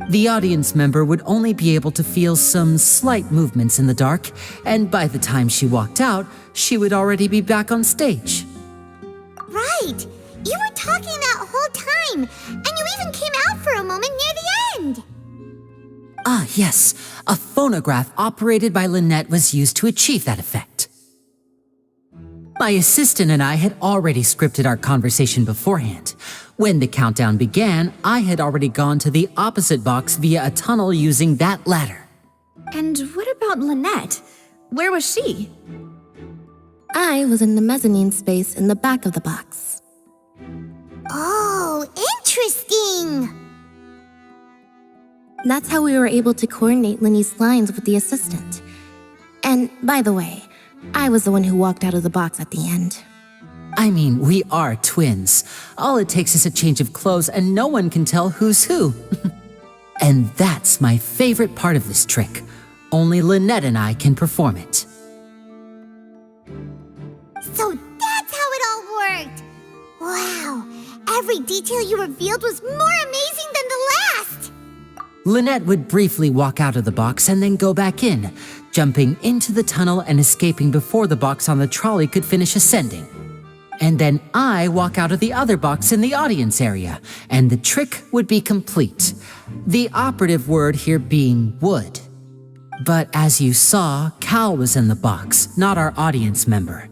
The audience member would only be able to feel some slight movements in the dark, and by the time she walked out, she would already be back on stage. Right! You were talking that whole time, and you even came out for a moment near the end! Ah, yes. A phonograph operated by Lynette was used to achieve that effect. My assistant and I had already scripted our conversation beforehand. When the countdown began, I had already gone to the opposite box via a tunnel using that ladder. And what about Lynette? Where was she? I was in the mezzanine space in the back of the box. Oh, interesting! That's how we were able to coordinate Linny's lines with the assistant. And, by the way, I was the one who walked out of the box at the end. I mean, we are twins. All it takes is a change of clothes and no one can tell who's who. And that's my favorite part of this trick. Only Lynette and I can perform it. So that's how it all worked! Wow, every detail you revealed was more amazing than the last! Lynette would briefly walk out of the box and then go back in, jumping into the tunnel and escaping before the box on the trolley could finish ascending. And then I walk out of the other box in the audience area, and the trick would be complete. The operative word here being would. But as you saw, Cal was in the box, not our audience member.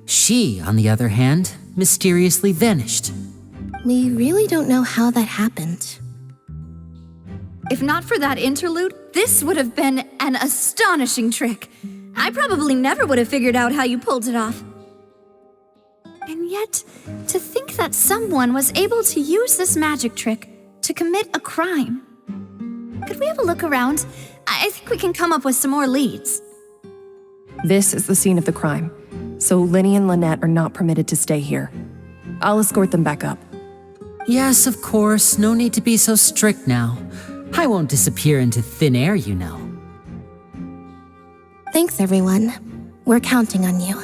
She, on the other hand, mysteriously vanished. We really don't know how that happened. If not for that interlude, this would have been an astonishing trick. I probably never would have figured out how you pulled it off. And yet, to think that someone was able to use this magic trick to commit a crime. Could we have a look around? I think we can come up with some more leads. This is the scene of the crime, so Linny and Lynette are not permitted to stay here. I'll escort them back up. Yes, of course. No need to be so strict now. I won't disappear into thin air, you know. Thanks, everyone. We're counting on you.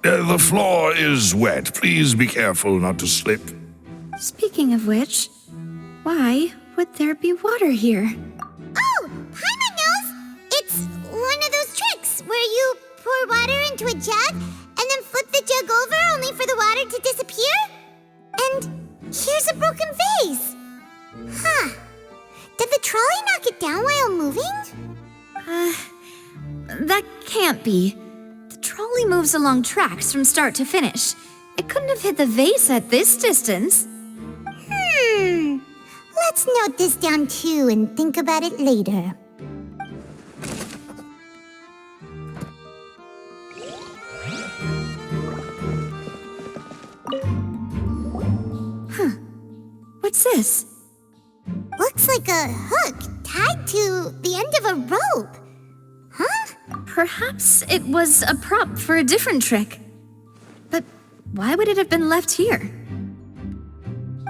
The floor is wet. Please be careful not to slip. Speaking of which, why would there be water here? Oh, Paimon knows! It's one of those tricks where you pour water into a jug and then flip the jug over only for the water to disappear. And here's a broken vase. Huh. Did the trolley knock it down while moving? That can't be. The trolley moves along tracks from start to finish. It couldn't have hit the vase at this distance. Let's note this down too and think about it later. What's this? Looks like a hook tied to the end of a rope. Huh? Perhaps it was a prop for a different trick. But why would it have been left here?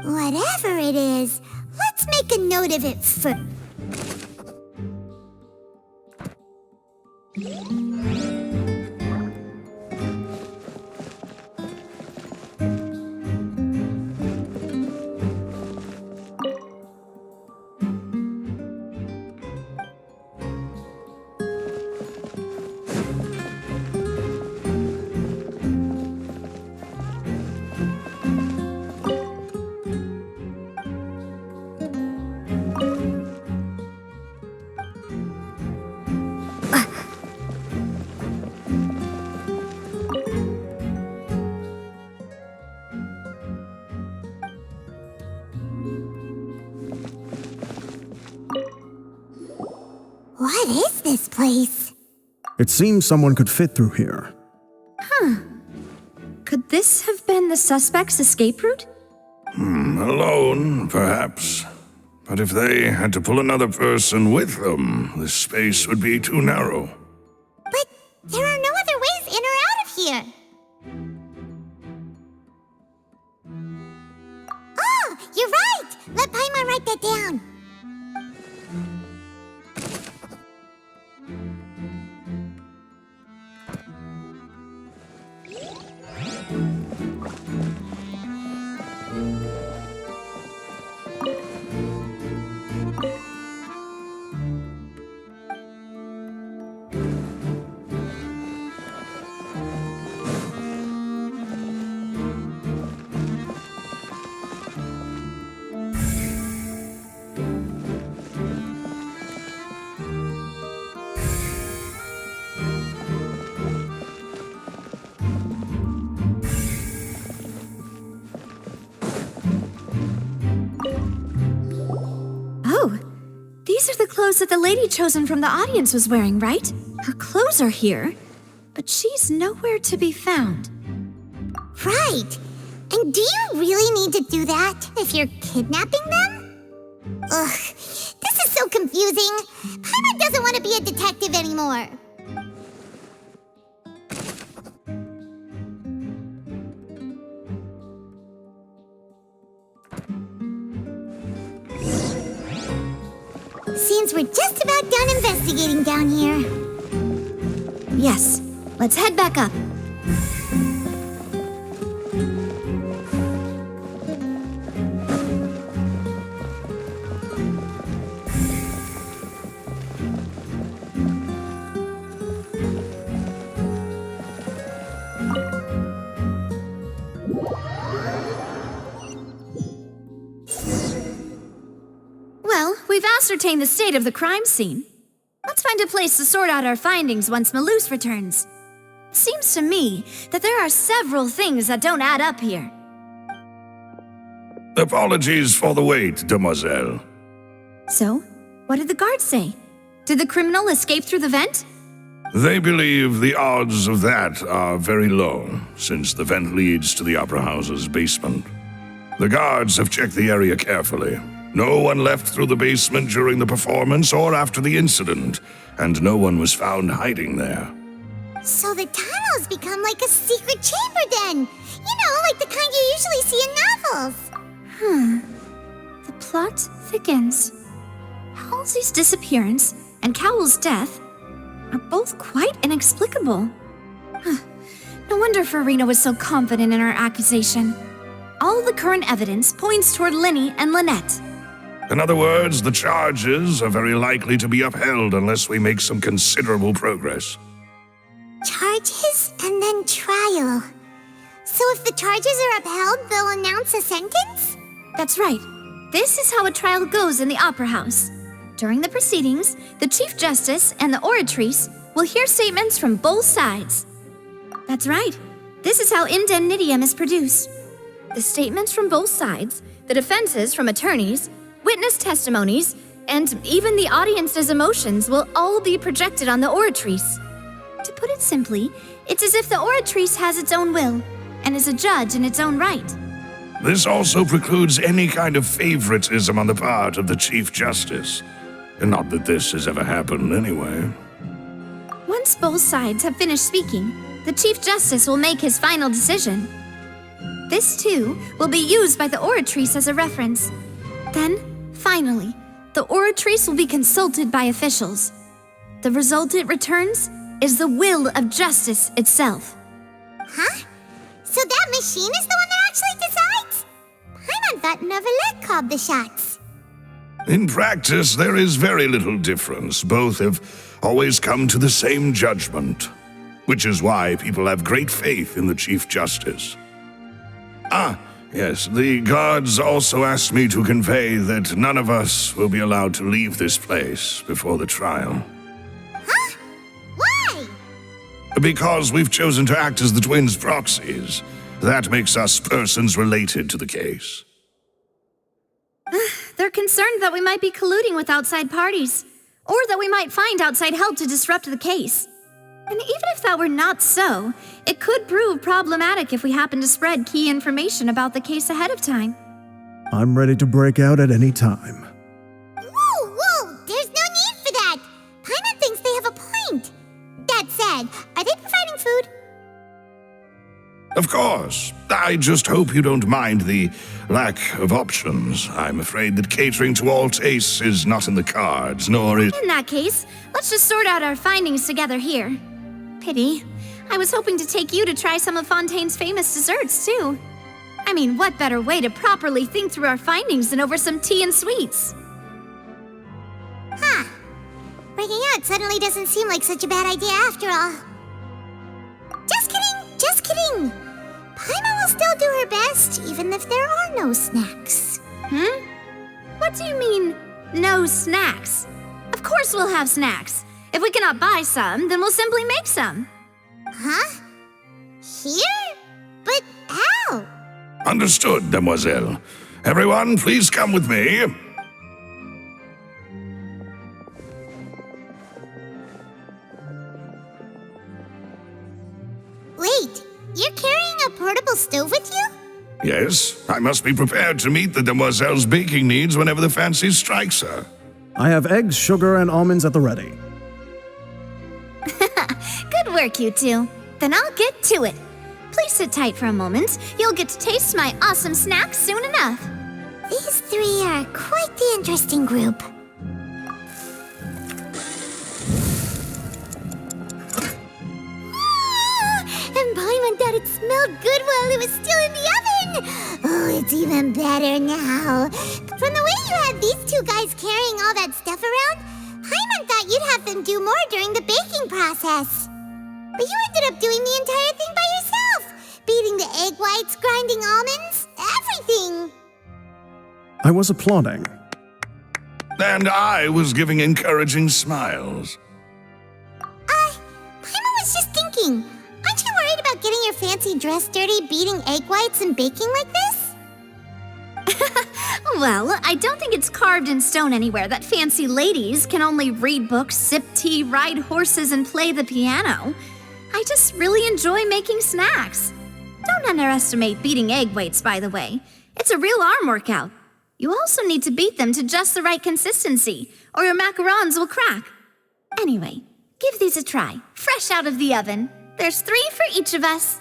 Whatever it is, let's make a note of it first. What is this place? It seems someone could fit through here. Huh. Could this have been the suspect's escape route? Alone, perhaps. But if they had to pull another person with them, the space would be too narrow. But there are no other ways in or out of here. Oh, you're right! Let Paimon write that down. These are the clothes that the lady chosen from the audience was wearing, right? Her clothes are here, but she's nowhere to be found. Right. And do you really need to do that if you're kidnapping them? Ugh, this is so confusing. Paimon doesn't want to be a detective anymore. Seems we're just about done investigating down here. Yes, let's head back up. We've ascertained the state of the crime scene. Let's find a place to sort out our findings once Malus returns. Seems to me that there are several things that don't add up here. Apologies for the wait, demoiselle. So, what did the guards say? Did the criminal escape through the vent? They believe the odds of that are very low, since the vent leads to the Opera House's basement. The guards have checked the area carefully. No one left through the basement during the performance or after the incident, and no one was found hiding there. So the tunnels become like a secret chamber then! You know, like the kind you usually see in novels! The plot thickens. Halsey's disappearance and Cowell's death are both quite inexplicable. No wonder Farina was so confident in her accusation. All the current evidence points toward Linny and Lynette. In other words, the charges are very likely to be upheld unless we make some considerable progress. Charges and then trial. So if the charges are upheld, they'll announce a sentence? That's right. This is how a trial goes in the Opera House. During the proceedings, the Chief Justice and the oratrice will hear statements from both sides. That's right. This is how indemnitium is produced. The statements from both sides, the defenses from attorneys, witness testimonies, and even the audience's emotions will all be projected on the oratrice. To put it simply, it's as if the oratrice has its own will and is a judge in its own right. This also precludes any kind of favoritism on the part of the Chief Justice. Not that this has ever happened anyway. Once both sides have finished speaking, the Chief Justice will make his final decision. This, too, will be used by the Oratrice as a reference. Then, finally, the Oratrice will be consulted by officials. The result it returns is the will of justice itself. Huh? So that machine is the one that actually decides? Paimon thought Novelet called the shots. In practice, there is very little difference. Both have always come to the same judgment, which is why people have great faith in the Chief Justice. Ah, yes, the guards also asked me to convey that none of us will be allowed to leave this place before the trial. Huh? Why? Because we've chosen to act as the twins' proxies. That makes us persons related to the case. They're concerned that we might be colluding with outside parties, or that we might find outside help to disrupt the case. And even if that were not so, it could prove problematic if we happen to spread key information about the case ahead of time. I'm ready to break out at any time. Whoa! There's no need for that! Paimon thinks they have a point. That said, are they providing food? Of course. I just hope you don't mind the lack of options. I'm afraid that catering to all tastes is not in the cards, nor is... In that case, let's just sort out our findings together here. Pity. I was hoping to take you to try some of Fontaine's famous desserts, too. I mean, what better way to properly think through our findings than over some tea and sweets? Huh. Breaking out suddenly doesn't seem like such a bad idea after all. Just kidding! Paimon will still do her best, even if there are no snacks. What do you mean, no snacks? Of course we'll have snacks. If we cannot buy some, then we'll simply make some. Huh? Here? But how? Understood, demoiselle. Everyone, please come with me. Wait, you're carrying a portable stove with you? Yes, I must be prepared to meet the demoiselle's baking needs whenever the fancy strikes her. I have eggs, sugar, and almonds at the ready. Good work, you two. Then I'll get to it. Please sit tight for a moment. You'll get to taste my awesome snacks soon enough. These three are quite the interesting group. And Paimon thought it smelled good while it was still in the oven. Oh, it's even better now. From the way you had these two guys carrying all that stuff around, Paimon thought you'd have them do more during the baking process. But you ended up doing the entire thing by yourself. Beating the egg whites, grinding almonds, everything. I was applauding. And I was giving encouraging smiles. Paimon was just thinking, aren't you worried about getting your fancy dress dirty beating egg whites and baking like this? Well, I don't think it's carved in stone anywhere that fancy ladies can only read books, sip tea, ride horses, and play the piano. I just really enjoy making snacks. Don't underestimate beating egg whites, by the way. It's a real arm workout. You also need to beat them to just the right consistency, or your macarons will crack. Anyway, give these a try, fresh out of the oven. There's 3 for each of us.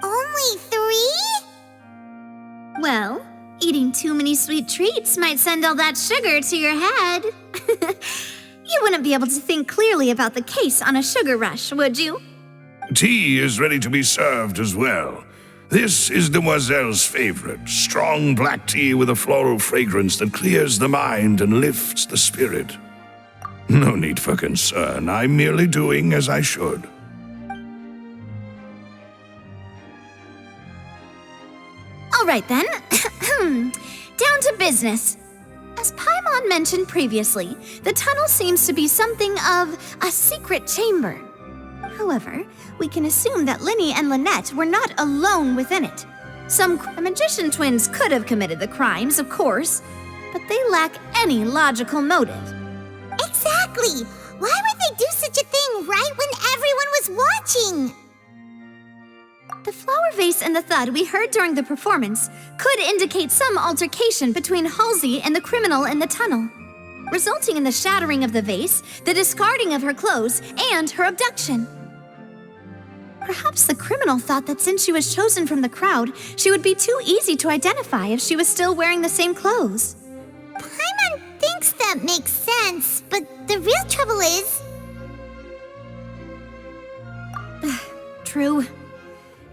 Only 3? Well, eating too many sweet treats might send all that sugar to your head. You wouldn't be able to think clearly about the case on a sugar rush, would you? Tea is ready to be served as well. This is Demoiselle's favorite, strong black tea with a floral fragrance that clears the mind and lifts the spirit. No need for concern, I'm merely doing as I should. All right then, down to business. As Paimon mentioned previously, the tunnel seems to be something of a secret chamber. However, we can assume that Linny and Lynette were not alone within it. Some magician twins could have committed the crimes, of course, but they lack any logical motive. Exactly! Why would they do such a thing right when everyone was watching? The flower vase and the thud we heard during the performance could indicate some altercation between Halsey and the criminal in the tunnel. resulting in the shattering of the vase, the discarding of her clothes, and her abduction. Perhaps the criminal thought that since she was chosen from the crowd, she would be too easy to identify if she was still wearing the same clothes. Paimon thinks that makes sense, but the real trouble is... True.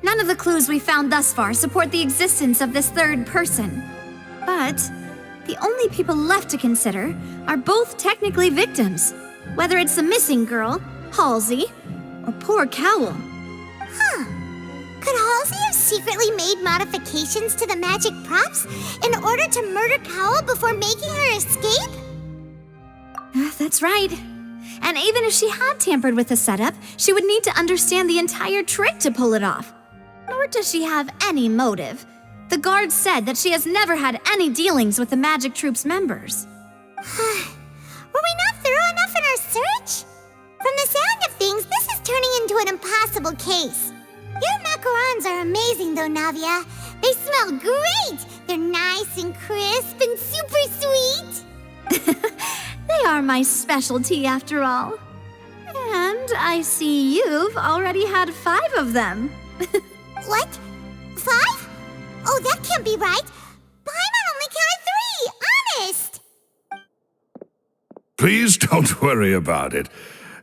None of the clues we found thus far support the existence of this third person. But the only people left to consider are both technically victims, whether it's the missing girl, Halsey, or poor Cowl. Huh. Could Halsey have secretly made modifications to the magic props in order to murder Cowl before making her escape? That's right. And even if she had tampered with the setup, she would need to understand the entire trick to pull it off. Nor does she have any motive. The guard said that she has never had any dealings with the magic troop's members. Were we not thorough enough in our search? From the sound of things, this is turning into an impossible case. Your macarons are amazing though, Navia. They smell great! They're nice and crisp and super sweet! They are my specialty after all. And I see you've already had 5 of them. What? 5? Oh, that can't be right. Paimon only counted 3, honest! Please don't worry about it.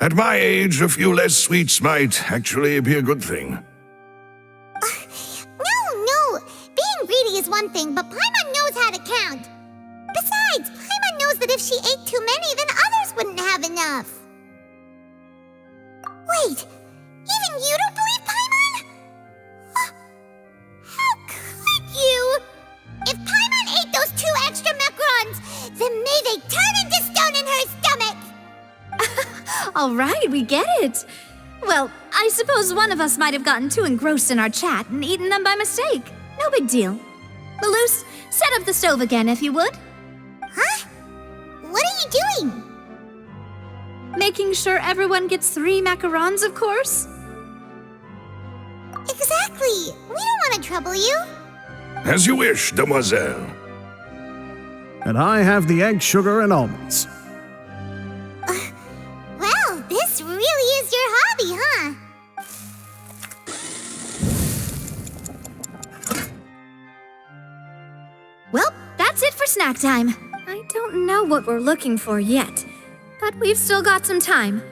At my age, a few less sweets might actually be a good thing. No. Being greedy is one thing, but Paimon knows how to count. Besides, Paimon knows that if she ate too many, then others wouldn't have enough. Wait, even you don't believe Paimon? How could you? If Paimon ate those 2 extra macarons, then may they turn into stone in her stomach! All right, we get it. Well, I suppose one of us might have gotten too engrossed in our chat and eaten them by mistake. No big deal. Malus, set up the stove again if you would. Huh? What are you doing? Making sure everyone gets 3 macarons, of course. Exactly. We don't want to trouble you. As you wish, demoiselle. And I have the egg, sugar, and almonds. Well, this really is your hobby, huh? Well, that's it for snack time. I don't know what we're looking for yet, but we've still got some time.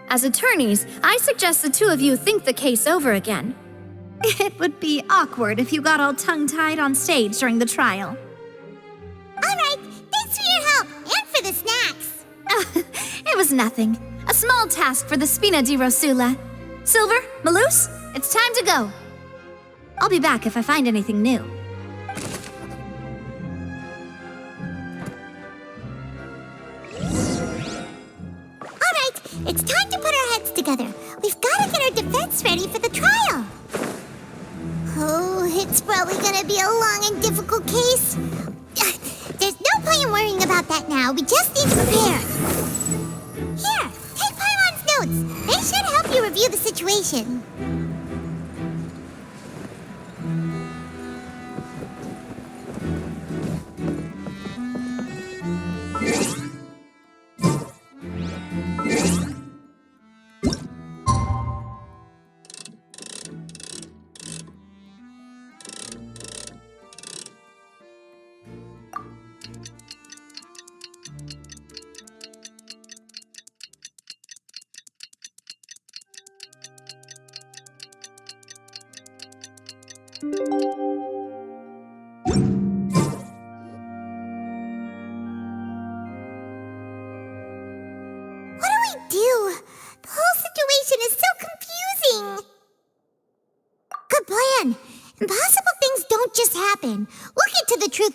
As attorneys, I suggest the 2 of you think the case over again. It would be awkward if you got all tongue-tied on stage during the trial. All right, thanks for your help and for the snacks. It was nothing. A small task for the Spina di Rosula. Silver, Malus, it's time to go. I'll be back if I find anything new. It's time to put our heads together. We've got to get our defense ready for the trial. Oh, it's probably gonna be a long and difficult case. There's no point in worrying about that now. We just need to prepare. Here, take Paimon's notes. They should help you review the situation.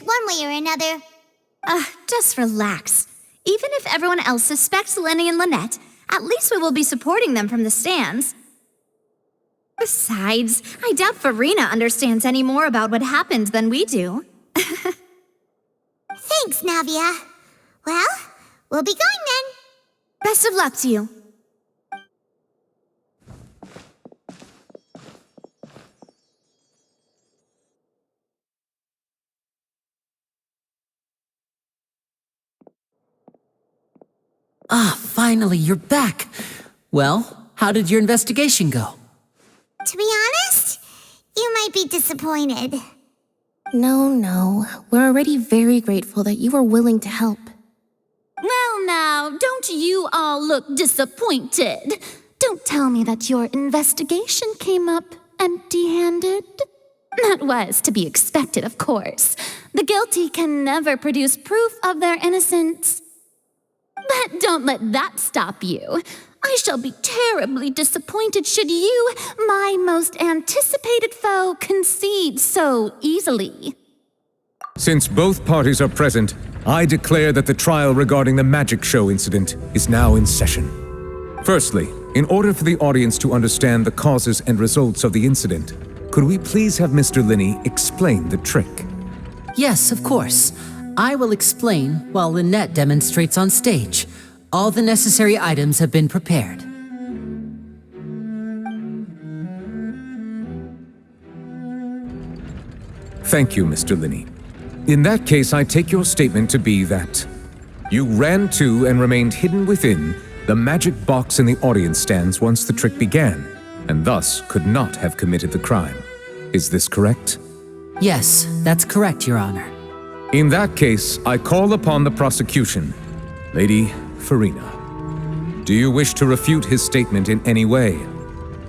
One way or another. Just relax. Even if everyone else suspects Lenny and Lynette, at least we will be supporting them from the stands. Besides, I doubt Farina understands any more about what happened than we do. Thanks, Navia. Well, we'll be going then. Best of luck to you. Finally, you're back. Well, how did your investigation go? To be honest, you might be disappointed. No. We're already very grateful that you were willing to help. Well now, don't you all look disappointed. Don't tell me that your investigation came up empty-handed. That was to be expected, of course. The guilty can never produce proof of their innocence. But don't let that stop you. I shall be terribly disappointed should you, my most anticipated foe, concede so easily. Since both parties are present, I declare that the trial regarding the magic show incident is now in session. Firstly, in order for the audience to understand the causes and results of the incident, could we please have Mr. Linney explain the trick? Yes, of course. I will explain while Lynette demonstrates on stage. All the necessary items have been prepared. Thank you, Mr. Linney. In that case, I take your statement to be that you ran to and remained hidden within the magic box in the audience stands once the trick began, and thus could not have committed the crime. Is this correct? Yes, that's correct, Your Honor. In that case, I call upon the prosecution. Lady Farina, do you wish to refute his statement in any way?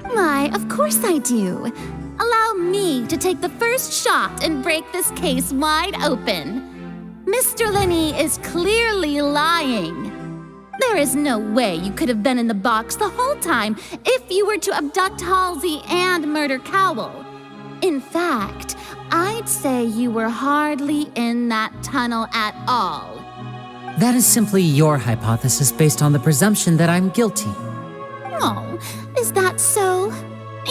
Why, of course I do. Allow me to take the first shot and break this case wide open. Mr. Linney is clearly lying. There is no way you could have been in the box the whole time if you were to abduct Halsey and murder Cowell. In fact, I'd say you were hardly in that tunnel at all. That is simply your hypothesis based on the presumption that I'm guilty. Oh, is that so?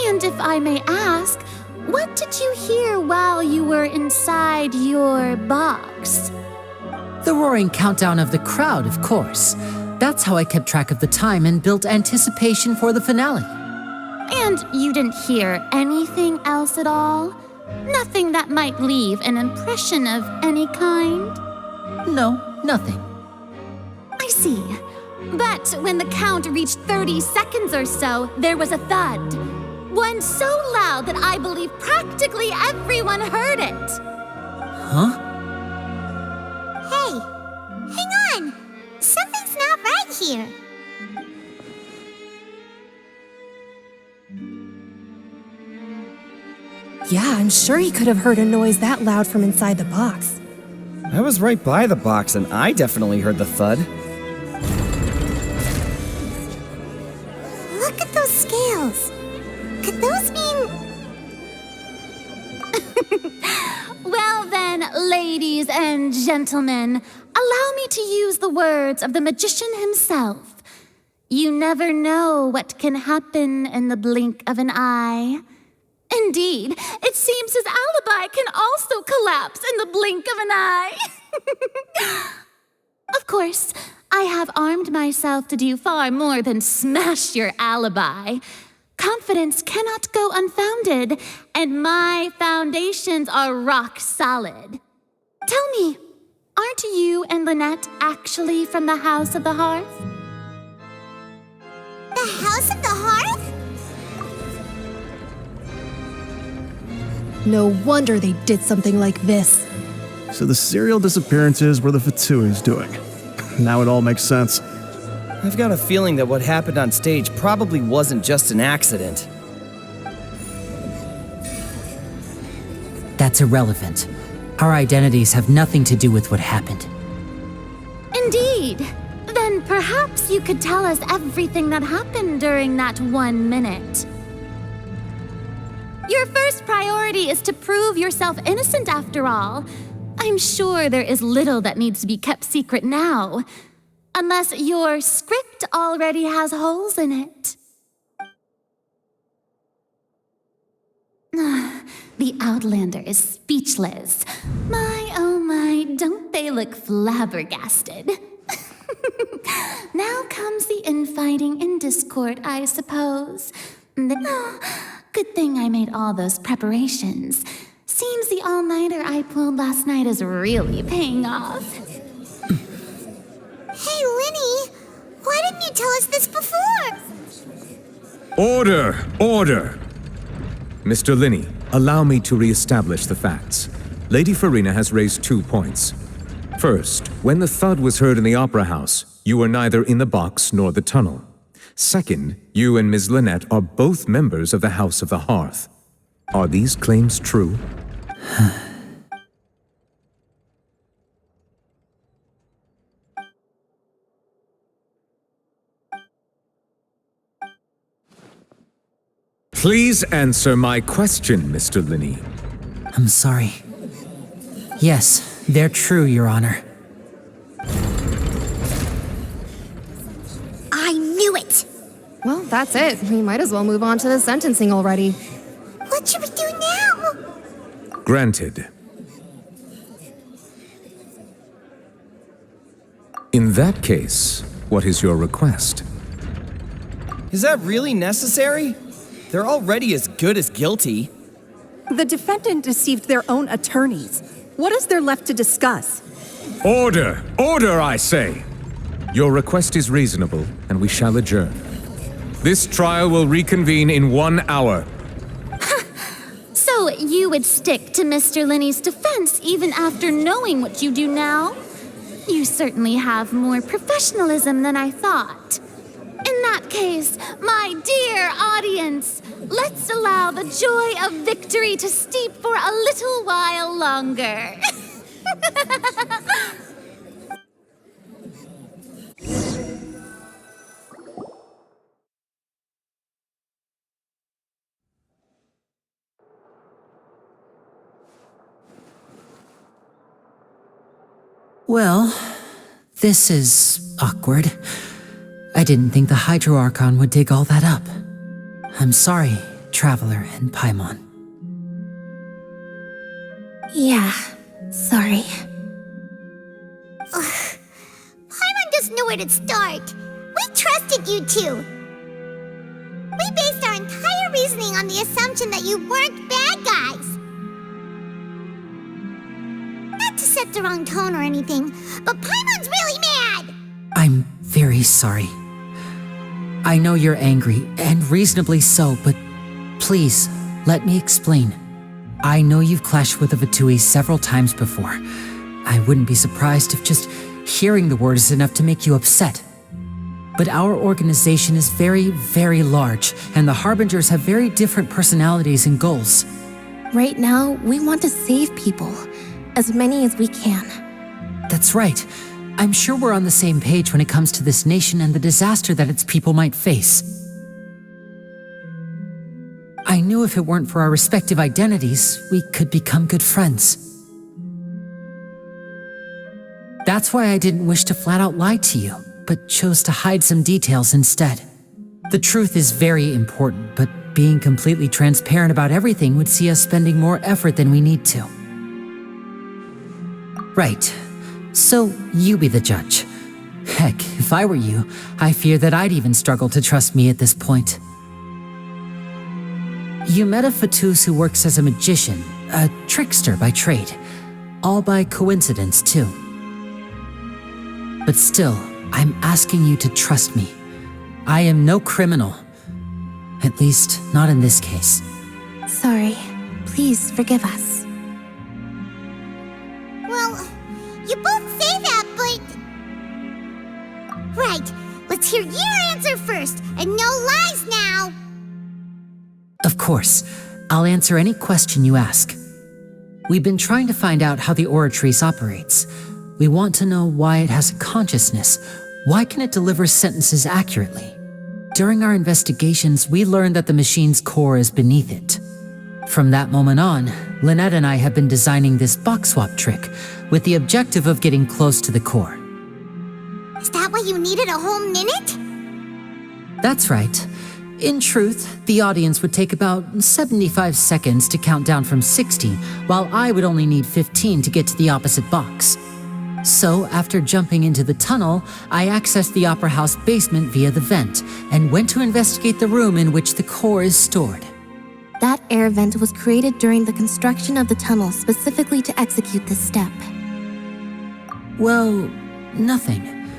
And if I may ask, what did you hear while you were inside your box? The roaring countdown of the crowd, of course. That's how I kept track of the time and built anticipation for the finale. And you didn't hear anything else at all? Nothing that might leave an impression of any kind? No, nothing. I see. But when the count reached 30 seconds or so, there was a thud. One so loud that I believe practically everyone heard it. Huh? Hey, hang on. Something's not right here. Yeah, I'm sure he could have heard a noise that loud from inside the box. I was right by the box and I definitely heard the thud. Look at those scales. Could those mean... Well then, ladies and gentlemen, allow me to use the words of the magician himself. You never know what can happen in the blink of an eye. Indeed, it seems his alibi can also collapse in the blink of an eye. Of course, I have armed myself to do far more than smash your alibi. Confidence cannot go unfounded, and my foundations are rock solid. Tell me, aren't you and Lynette actually from the House of the Hearth? The House of the Hearth? No wonder they did something like this. So the serial disappearances were the Fatsui's doing. Now it all makes sense. I've got a feeling that what happened on stage probably wasn't just an accident. That's irrelevant. Our identities have nothing to do with what happened. Indeed. Then perhaps you could tell us everything that happened during that 1 minute. Your first priority is to prove yourself innocent after all. I'm sure there is little that needs to be kept secret now. Unless your script already has holes in it. The Outlander is speechless. My, oh my, don't they look flabbergasted? Now comes the infighting and discord, I suppose. Good thing I made all those preparations. Seems the all-nighter I pulled last night is really paying off. Hey, Linny, tell us this before? Order! Order! Mr. Linney, allow me to re-establish the facts. Lady Farina has raised 2 points. First, when the thud was heard in the Opera House, you were neither in the box nor the tunnel. Second, you and Ms. Lynette are both members of the House of the Hearth. Are these claims true? Please answer my question, Mr. Linney. I'm sorry. Yes, they're true, Your Honor. I knew it! Well, that's it. We might as well move on to the sentencing already. What should we do now? Granted. In that case, what is your request? Is that really necessary? They're already as good as guilty. The defendant deceived their own attorneys. What is there left to discuss? Order! Order, I say! Your request is reasonable, and we shall adjourn. This trial will reconvene in 1 hour. So you would stick to Mr. Linney's defense even after knowing what you do now? You certainly have more professionalism than I thought. In that case, my dear audience, let's allow the joy of victory to steep for a little while longer. Well, this is awkward. I didn't think the Hydro Archon would dig all that up. I'm sorry, Traveler and Paimon. Yeah, sorry. Ugh. Paimon doesn't know where to start. We trusted you two. We based our entire reasoning on the assumption that you weren't bad guys. Not to set the wrong tone or anything, but Paimon's really mad! I'm very sorry. I know you're angry, and reasonably so, but please, let me explain. I know you've clashed with the Vitui several times before. I wouldn't be surprised if just hearing the word is enough to make you upset. But our organization is very, very large, and the Harbingers have very different personalities and goals. Right now, we want to save people. As many as we can. That's right. I'm sure we're on the same page when it comes to this nation and the disaster that its people might face. I knew if it weren't for our respective identities, we could become good friends. That's why I didn't wish to flat out lie to you, but chose to hide some details instead. The truth is very important, but being completely transparent about everything would see us spending more effort than we need to. Right. So, you be the judge. Heck, if I were you, I fear that I'd even struggle to trust me at this point. You met a Fatus who works as a magician, a trickster by trade. All by coincidence, too. But still, I'm asking you to trust me. I am no criminal. At least, not in this case. Sorry. Please forgive us. Well, you both say that, but... Right, let's hear your answer first, and no lies now! Of course, I'll answer any question you ask. We've been trying to find out how the Oratrice operates. We want to know why it has a consciousness. Why can it deliver sentences accurately? During our investigations, we learned that the machine's core is beneath it. From that moment on, Lynette and I have been designing this box swap trick with the objective of getting close to the core. Is that why you needed a whole minute? That's right. In truth, the audience would take about 75 seconds to count down from 60, while I would only need 15 to get to the opposite box. So, after jumping into the tunnel, I accessed the Opera House basement via the vent, and went to investigate the room in which the core is stored. That air vent was created during the construction of the tunnel specifically to execute this step. Well, nothing.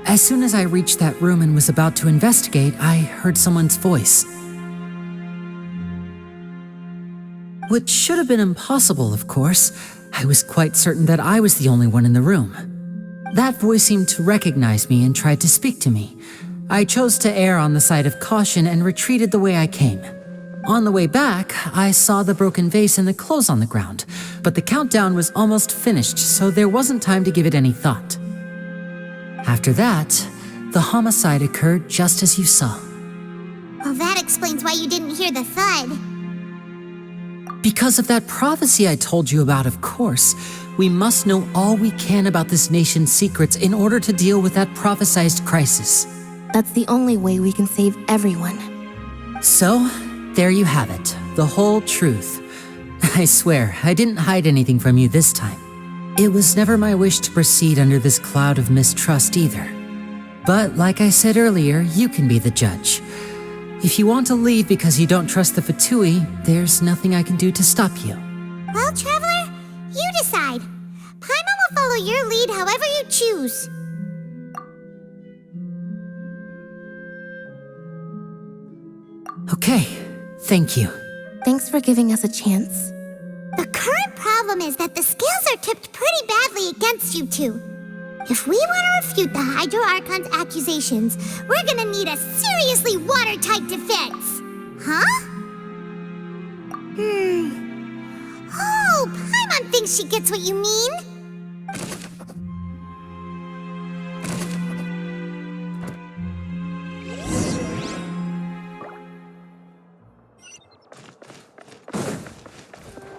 As soon as I reached that room and was about to investigate, I heard someone's voice. Which should have been impossible, of course. I was quite certain that I was the only one in the room. That voice seemed to recognize me and tried to speak to me. I chose to err on the side of caution and retreated the way I came. On the way back, I saw the broken vase and the clothes on the ground, but the countdown was almost finished, so there wasn't time to give it any thought. After that, the homicide occurred just as you saw. Well, that explains why you didn't hear the thud. Because of that prophecy I told you about, of course. We must know all we can about this nation's secrets in order to deal with that prophesized crisis. That's the only way we can save everyone. So, there you have it. The whole truth. I swear, I didn't hide anything from you this time. It was never my wish to proceed under this cloud of mistrust either. But like I said earlier, you can be the judge. If you want to leave because you don't trust the Fatui, there's nothing I can do to stop you. Well, Traveler, you decide. Paimon will follow your lead however you choose. Okay, thank you. Thanks for giving us a chance. The current problem is that the scales are tipped pretty badly against you two. If we want to refute the Hydro Archon's accusations, we're gonna need a seriously watertight defense. Huh? Oh, Paimon thinks she gets what you mean.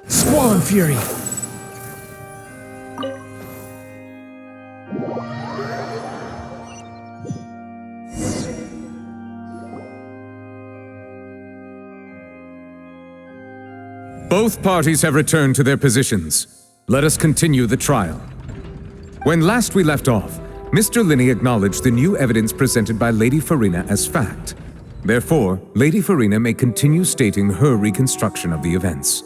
Squall and Fury! Both parties have returned to their positions. Let us continue the trial. When last we left off, Mr. Linney acknowledged the new evidence presented by Lady Farina as fact. Therefore, Lady Farina may continue stating her reconstruction of the events.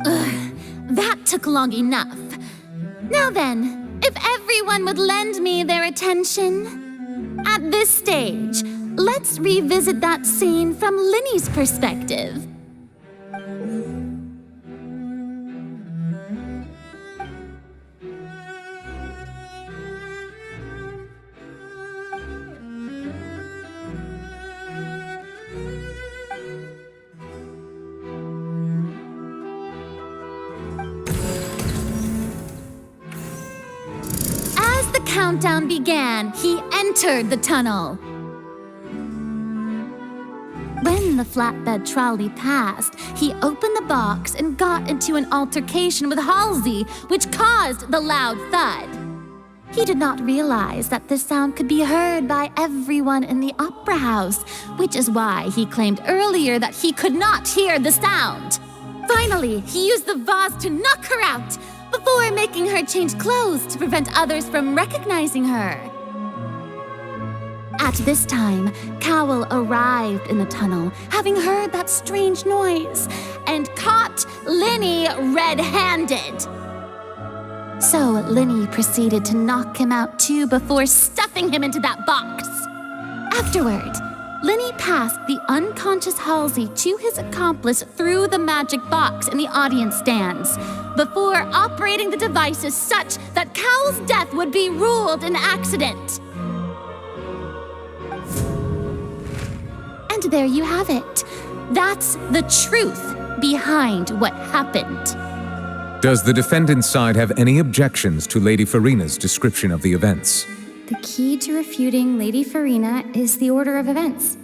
That took long enough. Now then, if everyone would lend me their attention. At this stage, let's revisit that scene from Linney's perspective. Countdown began, he entered the tunnel. When the flatbed trolley passed, he opened the box and got into an altercation with Halsey, which caused the loud thud. He did not realize that this sound could be heard by everyone in the opera house, which is why he claimed earlier that he could not hear the sound. Finally, he used the vase to knock her out, before making her change clothes to prevent others from recognizing her. At this time, Cowell arrived in the tunnel, having heard that strange noise, and caught Linney red-handed. So Linney proceeded to knock him out too before stuffing him into that box. Afterward, Linney passed the unconscious Halsey to his accomplice through the magic box in the audience stands, before operating the devices such that Cowell's death would be ruled an accident. And there you have it. That's the truth behind what happened. Does the defendant's side have any objections to Lady Farina's description of the events? The key to refuting Lady Farina is the order of events.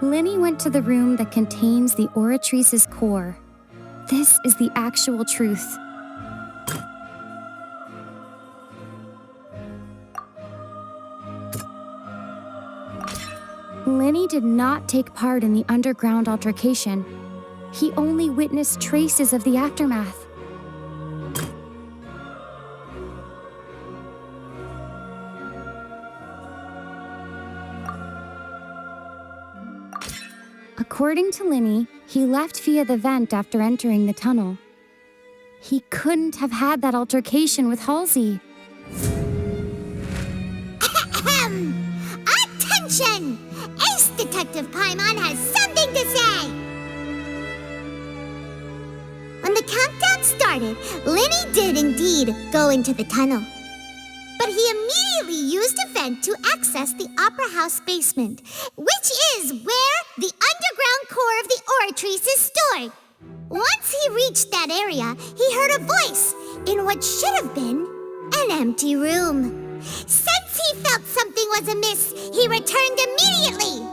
Lenny went to the room that contains the Oratrice's core. This is the actual truth. Lenny did not take part in the underground altercation. He only witnessed traces of the aftermath. According to Lenny, he left via the vent after entering the tunnel. He couldn't have had that altercation with Halsey. Attention! Ace Detective Paimon has something to say! When the countdown started, Lenny did indeed go into the tunnel. But he immediately used a vent to access the Opera House basement, which is where the underground core of the Oratrice is stored. Once he reached that area, he heard a voice in what should have been an empty room. Since he felt something was amiss, he returned immediately.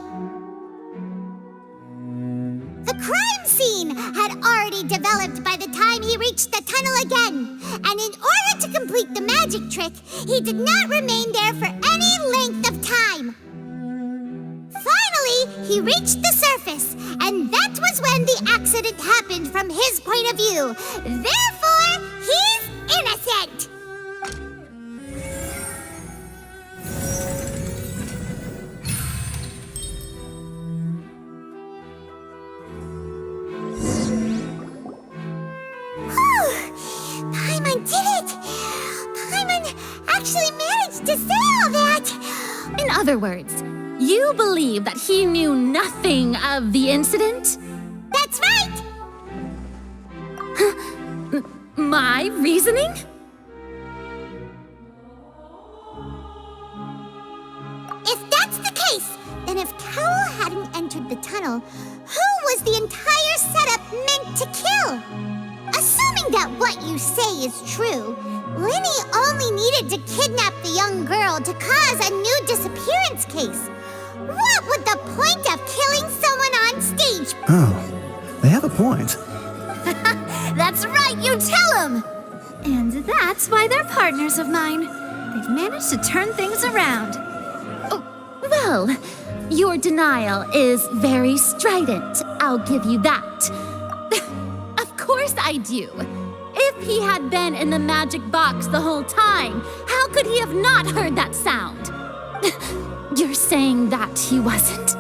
The crime scene had already developed by the time he reached the tunnel again, and in order to complete the magic trick, he did not remain there for any length of time. Finally, he reached the surface, and that was when the accident happened from his point of view. Therefore, he's innocent. Paimon did it! Paimon actually managed to say all that! In other words, you believe that he knew nothing of the incident? That's right! My reasoning? If that's the case, then if Carol hadn't entered the tunnel, who was the entire setup meant to kill? Assuming that what you say is true, Lenny only needed to kidnap the young girl to cause a new disappearance case. What would the point of killing someone on stage? Oh, they have a point. That's right, you tell him! And that's why they're partners of mine. They've managed to turn things around. Oh, well, your denial is very strident, I'll give you that. Of course I do. If he had been in the magic box the whole time, how could he have not heard that sound? You're saying that he wasn't?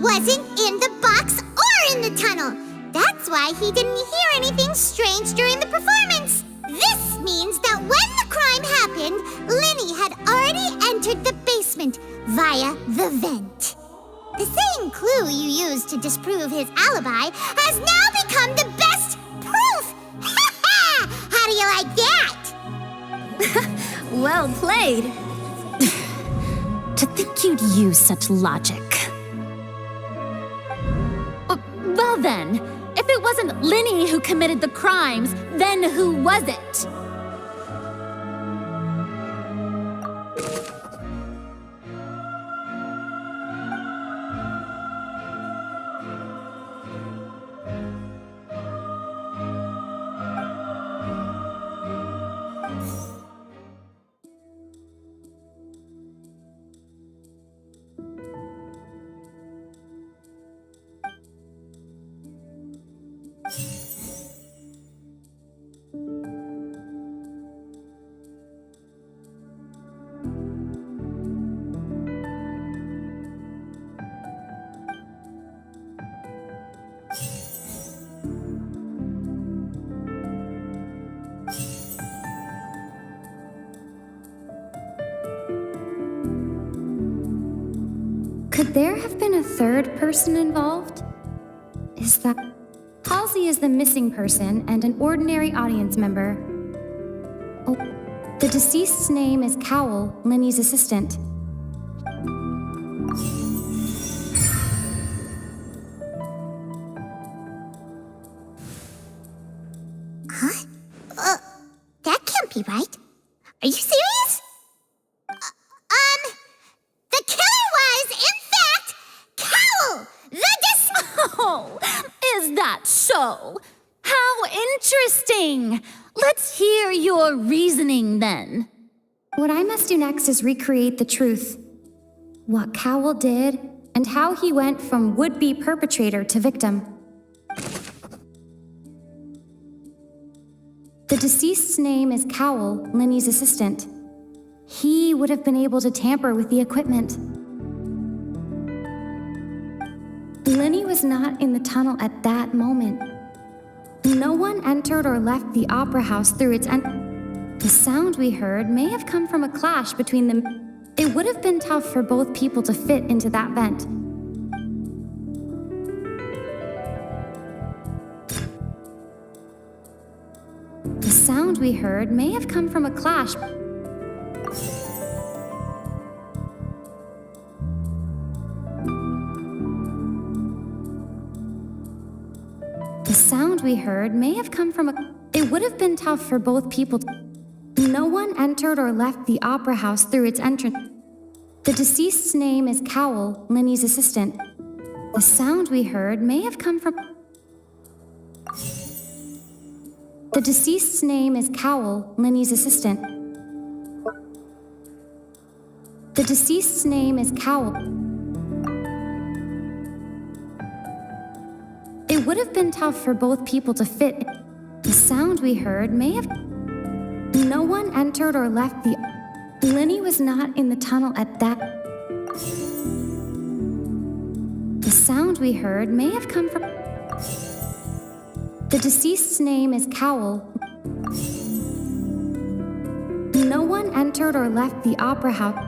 Wasn't in the box or in the tunnel. That's why he didn't hear anything strange during the performance. This means that when the crime happened, Lenny had already entered the basement via the vent. The same clue you used to disprove his alibi has now become the best proof! Ha ha! How do you like that? Well played. To think you'd use such logic. then? If it wasn't Linny who committed the crimes, then who was it? Could there have been a third person involved? Is that... Halsey is the missing person and an ordinary audience member. Oh, the deceased's name is Cowell, Linny's assistant. Huh? That can't be right. Are you serious? The killer was, in fact, Cowell, Oh, is that so? How interesting! Let's hear your reasoning then. What I must do next is recreate the truth. What Cowell did, and how he went from would-be perpetrator to victim. The deceased's name is Cowell, Linny's assistant. He would have been able to tamper with the equipment. Linny was not in the tunnel at that moment. No one entered or left the opera house through its The sound we heard may have come from a clash between them. It would have been tough for both people to fit into that vent. The sound we heard may have come from a clash. The sound we heard may have come from a... It would have been tough for both people. No one entered or left the opera house through its entrance. The deceased's name is Cowell, Linny's assistant. The sound we heard may have come from... The deceased's name is Cowell, Linny's assistant. The deceased's name is Cowell. It would have been tough for both people to fit. The sound we heard may have... No one entered or left the... Linny was not in the tunnel at that... The sound we heard may have come from... The deceased's name is Cowell. No one entered or left the opera house.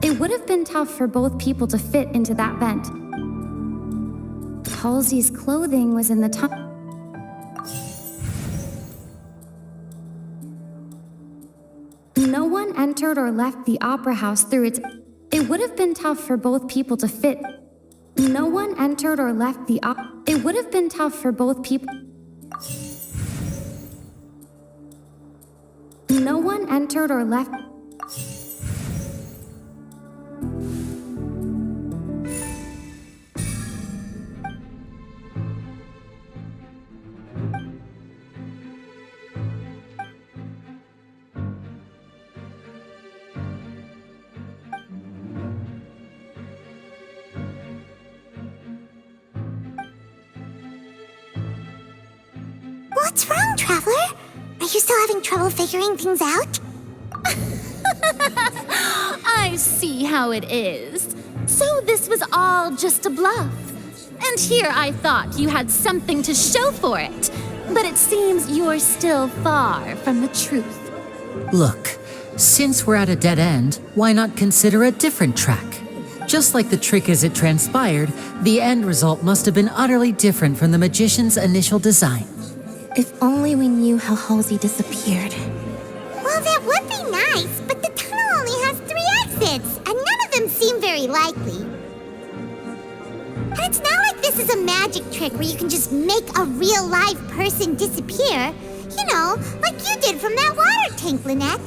It would have been tough for both people to fit into that vent. Halsey's clothing was in the tunnel. No one entered or left the opera house through its... It would have been tough for both people to fit. No one entered or left the It would have been tough for both people... No one entered or left... What's wrong, Traveler? Are you still having trouble figuring things out? I see how it is. So this was all just a bluff. And here I thought you had something to show for it. But it seems you're still far from the truth. Look, since we're at a dead end, why not consider a different track? Just like the trick as it transpired, the end result must have been utterly different from the magician's initial design. If only we knew how Halsey disappeared. Well, that would be nice, but the tunnel only has 3 exits, and none of them seem very likely. And it's not like this is a magic trick where you can just make a real live person disappear. You know, like you did from that water tank, Lynette.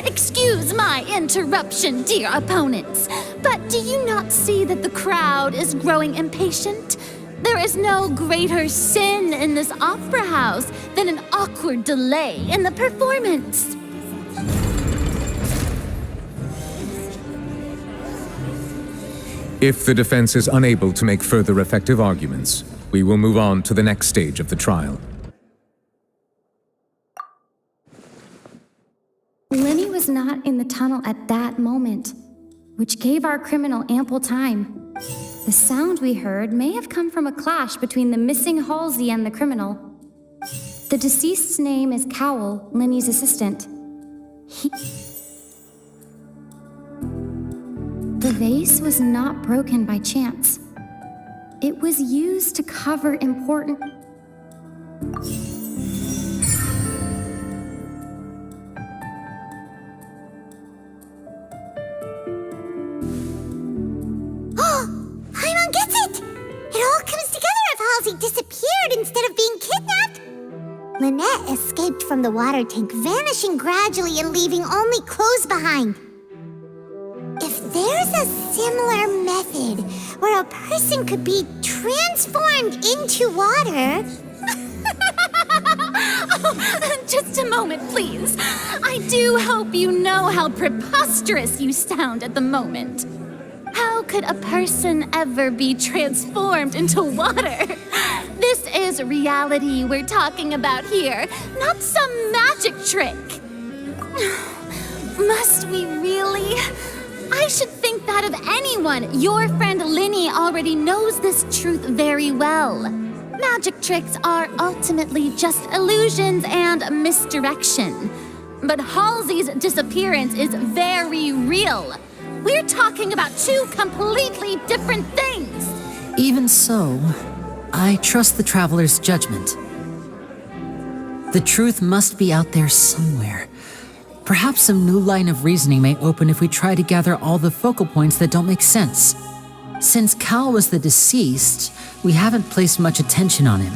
Excuse my interruption, dear opponents, but do you not see that the crowd is growing impatient? There is no greater sin in this opera house than an awkward delay in the performance. If the defense is unable to make further effective arguments, we will move on to the next stage of the trial. Lenny was not in the tunnel at that moment, which gave our criminal ample time. The sound we heard may have come from a clash between the missing Halsey and the criminal. The deceased's name is Cowell, Lenny's assistant. The vase was not broken by chance. It was used to cover important... Paimon gets it! It all comes together if Halsey disappeared instead of being kidnapped. Lynette escaped from the water tank, vanishing gradually and leaving only clothes behind. If there's a similar method where a person could be transformed into water... Oh, just a moment, please. I do hope you know how preposterous you sound at the moment. How could a person ever be transformed into water? This is reality we're talking about here, not some magic trick. Must we really? I should think that of anyone. Your friend Linny already knows this truth very well. Magic tricks are ultimately just illusions and misdirection. But Halsey's disappearance is very real. We're talking about two completely different things. Even so, I trust the traveler's judgment. The truth must be out there somewhere. Perhaps some new line of reasoning may open if we try to gather all the focal points that don't make sense. Since Cal was the deceased, we haven't placed much attention on him.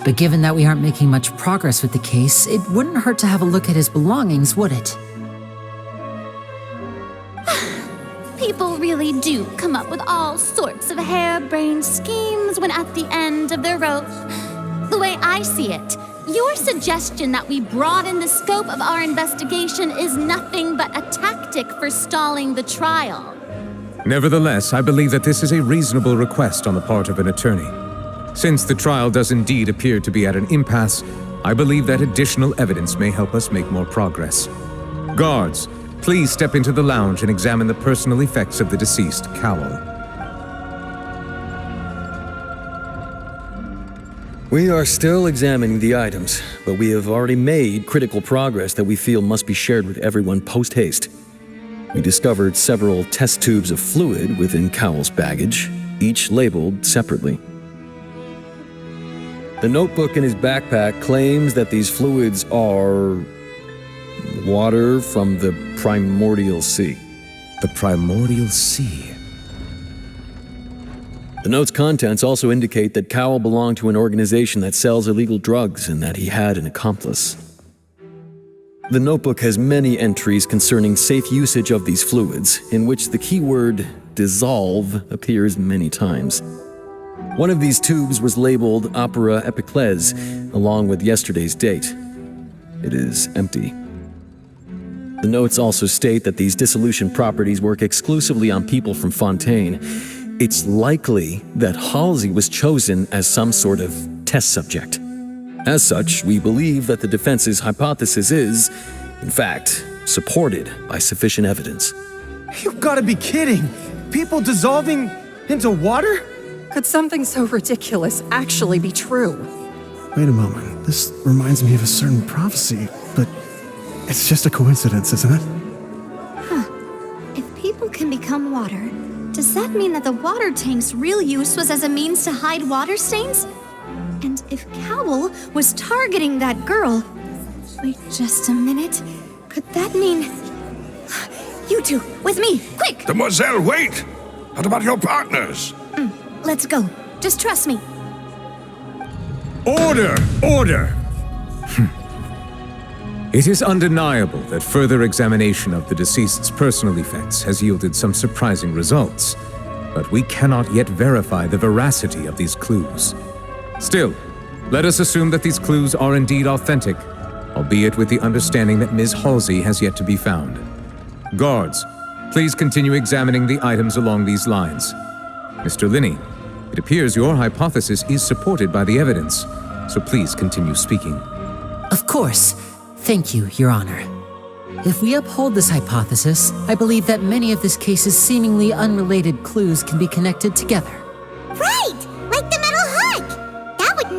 But given that we aren't making much progress with the case, it wouldn't hurt to have a look at his belongings, would it? People really do come up with all sorts of harebrained schemes when at the end of their rope. The way I see it, your suggestion that we broaden the scope of our investigation is nothing but a tactic for stalling the trial. Nevertheless, I believe that this is a reasonable request on the part of an attorney. Since the trial does indeed appear to be at an impasse, I believe that additional evidence may help us make more progress. Guards, please step into the lounge and examine the personal effects of the deceased Cowell. We are still examining the items, but we have already made critical progress that we feel must be shared with everyone post-haste. We discovered several test tubes of fluid within Cowell's baggage, each labeled separately. The notebook in his backpack claims that these fluids are water from the primordial sea. The primordial sea? The note's contents also indicate that Cowell belonged to an organization that sells illegal drugs and that he had an accomplice. The notebook has many entries concerning safe usage of these fluids, in which the keyword dissolve appears many times. One of these tubes was labeled Opera Epiclese, along with yesterday's date. It is empty. The notes also state that these dissolution properties work exclusively on people from Fontaine. It's likely that Halsey was chosen as some sort of test subject. As such, we believe that the defense's hypothesis is, in fact, supported by sufficient evidence. You've got to be kidding! People dissolving into water? Could something so ridiculous actually be true? Wait a moment, this reminds me of a certain prophecy, but it's just a coincidence, isn't it? Huh. If people can become water, does that mean that the water tank's real use was as a means to hide water stains? And if Cowell was targeting that girl... Wait just a minute. Could that mean... You two, with me, quick! Demoiselle, wait! What about your partners? Let's go. Just trust me. Order! Order! It is undeniable that further examination of the deceased's personal effects has yielded some surprising results, but we cannot yet verify the veracity of these clues. Still, let us assume that these clues are indeed authentic, albeit with the understanding that Ms. Halsey has yet to be found. Guards, please continue examining the items along these lines. Mr. Linney, it appears your hypothesis is supported by the evidence, so please continue speaking. Of course. Thank you, Your Honor. If we uphold this hypothesis, I believe that many of this case's seemingly unrelated clues can be connected together. Right! Like the metal hook! That would...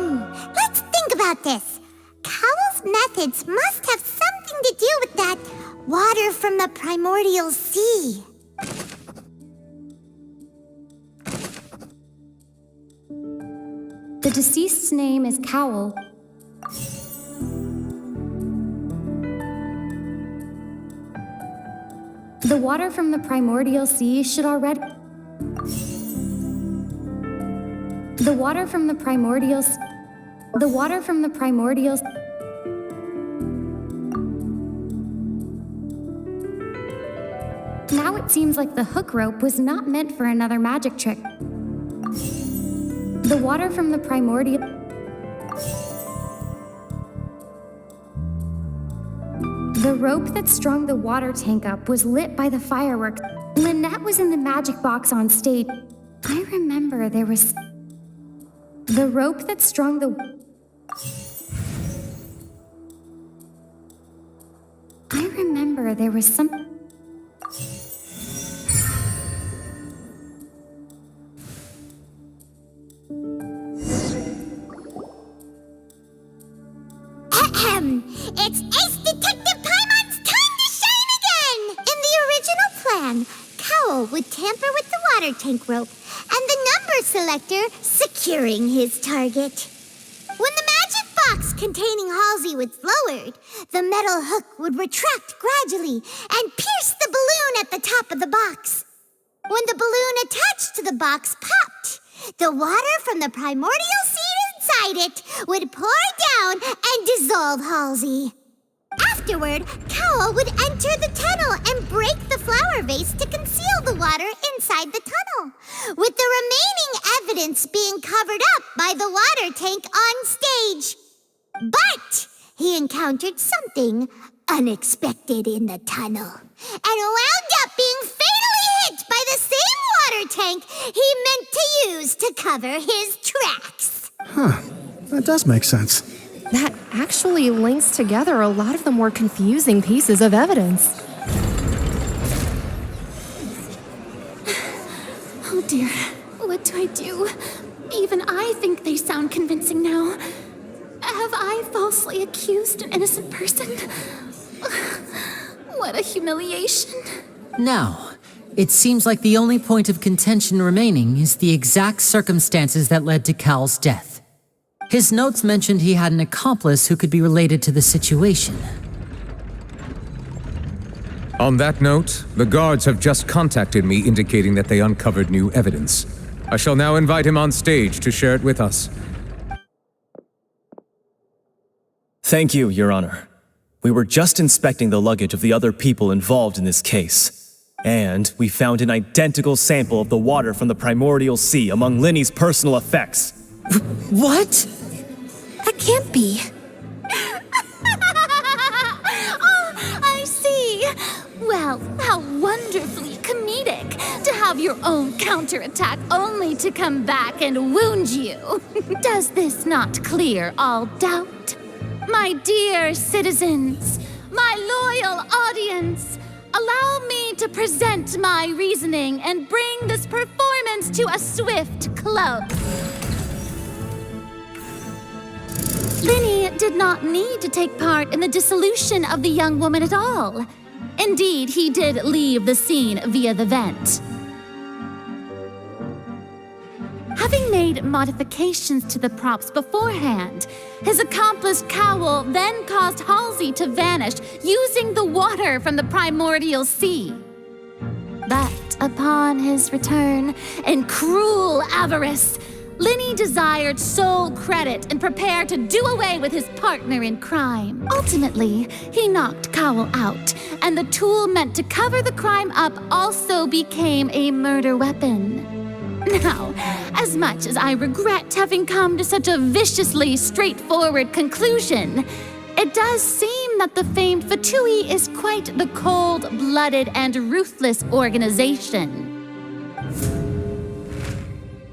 Let's think about this. Cowell's methods must have something to do with that water from the primordial sea. The deceased's name is Cowell. The water from the primordial sea should already... The water from the primordial... The water from the primordial... Now it seems like the hook rope was not meant for another magic trick. The water from the primordial... The rope that strung the water tank up was lit by the fireworks. Lynette was in the magic box on stage. I remember there was... The rope that strung the... I remember there was some... It's Ace Detective Paimon's time to shine again! In the original plan, Cowell would tamper with the water tank rope and the number selector securing his target. When the magic box containing Halsey was lowered, the metal hook would retract gradually and pierce the balloon at the top of the box. When the balloon attached to the box popped, the water from the primordial seed inside it would pour down and dissolve Halsey. Afterward, Cowell would enter the tunnel and break the flower vase to conceal the water inside the tunnel, with the remaining evidence being covered up by the water tank on stage. But he encountered something unexpected in the tunnel and wound up being fatally hit by the same water tank he meant to use to cover his tracks. Huh. That does make sense. That actually links together a lot of the more confusing pieces of evidence. Oh dear, what do I do? Even I think they sound convincing now. Have I falsely accused an innocent person? What a humiliation. Now, it seems like the only point of contention remaining is the exact circumstances that led to Cal's death. His notes mentioned he had an accomplice who could be related to the situation. On that note, the guards have just contacted me indicating that they uncovered new evidence. I shall now invite him on stage to share it with us. Thank you, Your Honor. We were just inspecting the luggage of the other people involved in this case. And we found an identical sample of the water from the primordial sea among Linny's personal effects. What? That can't be. Oh, I see. Well, how wonderfully comedic to have your own counterattack only to come back and wound you. Does this not clear all doubt? My dear citizens, my loyal audience, allow me to present my reasoning and bring this performance to a swift close. Linny did not need to take part in the dissolution of the young woman at all. Indeed, he did leave the scene via the vent. Having made modifications to the props beforehand, his accomplice Cowell then caused Halsey to vanish using the water from the primordial sea. But upon his return, in cruel avarice, Lenny desired sole credit and prepared to do away with his partner in crime. Ultimately, he knocked Cowell out, and the tool meant to cover the crime up also became a murder weapon. Now, as much as I regret having come to such a viciously straightforward conclusion, it does seem that the famed Fatui is quite the cold-blooded and ruthless organization.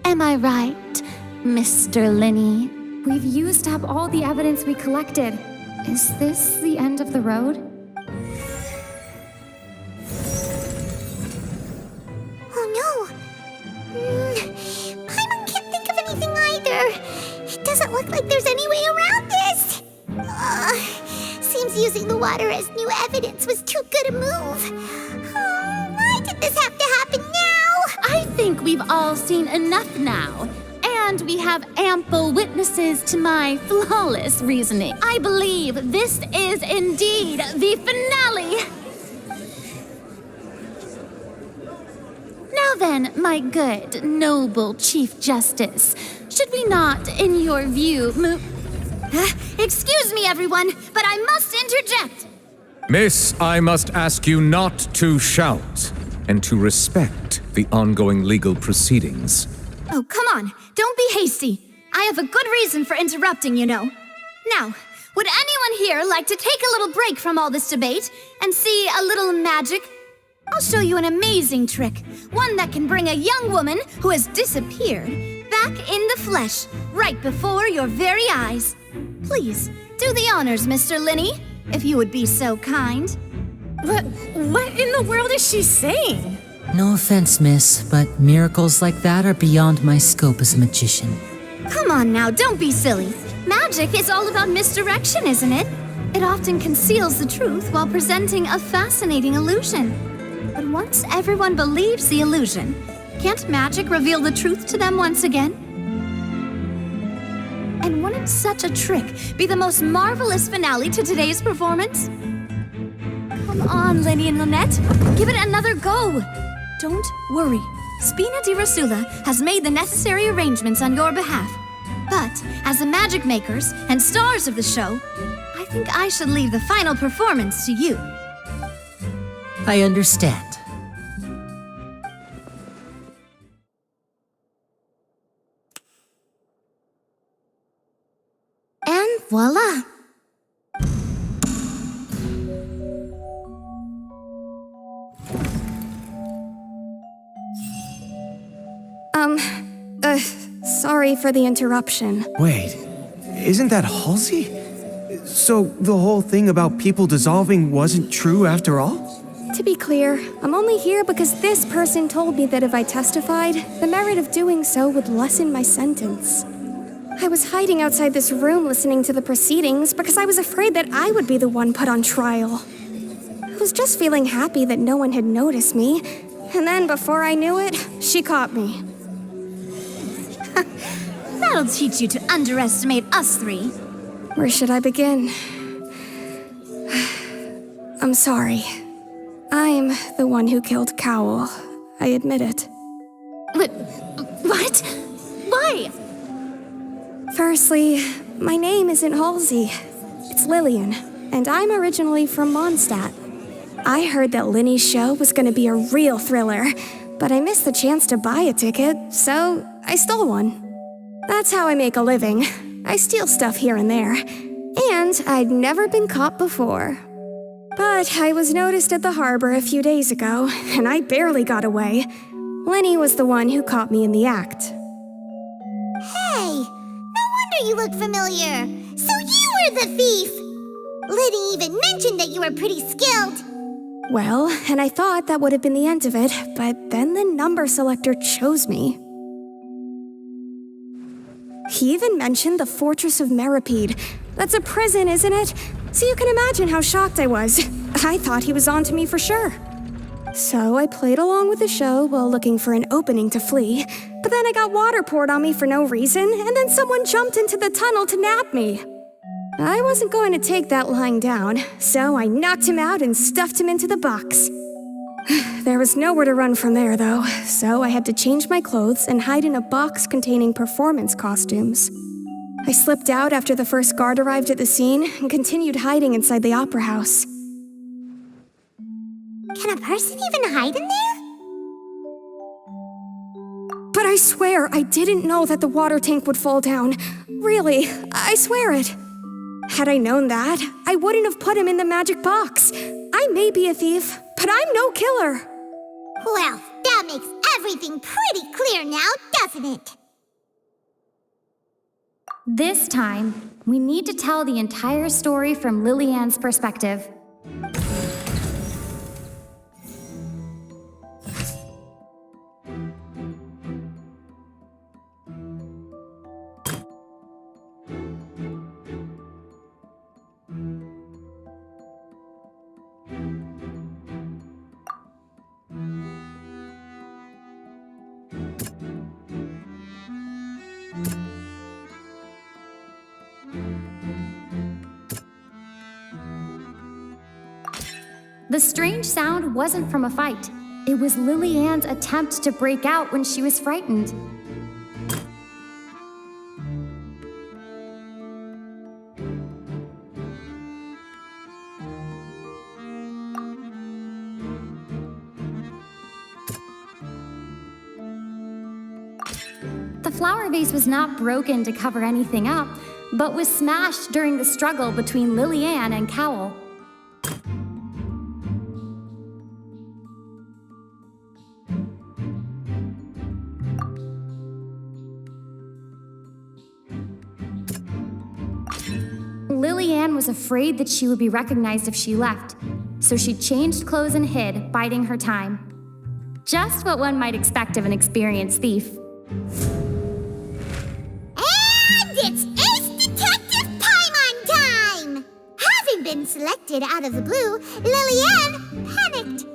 Am I right, Mr. Lenny? We've used up all the evidence we collected. Is this the end of the road? Oh no! Paimon can't think of anything either. It doesn't look like there's any way around this. Seems using the water as new evidence was too good a move. Why did this have to happen now? I think we've all seen enough now. And we have ample witnesses to my flawless reasoning. I believe this is indeed the finale. Now then, my good, noble Chief Justice, should we not, in your view, move... Excuse me, everyone, but I must interject. Miss, I must ask you not to shout and to respect the ongoing legal proceedings. Oh, come on. Don't be hasty. I have a good reason for interrupting, you know. Now, would anyone here like to take a little break from all this debate and see a little magic? I'll show you an amazing trick. One that can bring a young woman who has disappeared back in the flesh, right before your very eyes. Please, do the honors, Mr. Lenny, if you would be so kind. What in the world is she saying? No offense, miss, but miracles like that are beyond my scope as a magician. Come on now, don't be silly. Magic is all about misdirection, isn't it? It often conceals the truth while presenting a fascinating illusion. But once everyone believes the illusion, can't magic reveal the truth to them once again? And wouldn't such a trick be the most marvelous finale to today's performance? Come on, Lenny and Lynette, give it another go. Don't worry, Spina di Rasula has made the necessary arrangements on your behalf. But as the magic makers and stars of the show, I think I should leave the final performance to you. I understand. And voila! Sorry for the interruption. Wait, isn't that Halsey? So the whole thing about people dissolving wasn't true after all? To be clear, I'm only here because this person told me that if I testified, the merit of doing so would lessen my sentence. I was hiding outside this room listening to the proceedings because I was afraid that I would be the one put on trial. I was just feeling happy that no one had noticed me, and then before I knew it, she caught me. That'll teach you to underestimate us three. Where should I begin? I'm sorry. I'm the one who killed Cowell. I admit it. What? Why? Firstly, my name isn't Halsey. It's Lillian, and I'm originally from Mondstadt. I heard that Lenny's show was going to be a real thriller, but I missed the chance to buy a ticket, so I stole one. That's how I make a living. I steal stuff here and there. And I'd never been caught before. But I was noticed at the harbor a few days ago, and I barely got away. Lenny was the one who caught me in the act. Hey! No wonder you look familiar! So you were the thief! Lenny even mentioned that you were pretty skilled! Well, and I thought that would have been the end of it, but then the number selector chose me. He even mentioned the Fortress of Meripede. That's a prison, isn't it? So you can imagine how shocked I was. I thought he was onto me for sure. So I played along with the show while looking for an opening to flee, but then I got water poured on me for no reason, and then someone jumped into the tunnel to nab me. I wasn't going to take that lying down, so I knocked him out and stuffed him into the box. There was nowhere to run from there, though, so I had to change my clothes and hide in a box containing performance costumes. I slipped out after the first guard arrived at the scene and continued hiding inside the opera house. Can a person even hide in there? But I swear I didn't know that the water tank would fall down. Really, I swear it. Had I known that, I wouldn't have put him in the magic box. I may be a thief, but I'm no killer. Well, that makes everything pretty clear now, doesn't it? This time, we need to tell the entire story from Lillian's perspective. The strange sound wasn't from a fight. It was Lillian's attempt to break out when she was frightened. The flower vase was not broken to cover anything up, but was smashed during the struggle between Lillian and Cowell. Lillian was afraid that she would be recognized if she left, so she changed clothes and hid, biding her time. Just what one might expect of an experienced thief. And it's Ace Detective Paimon time! Having been selected out of the blue, Lillian panicked.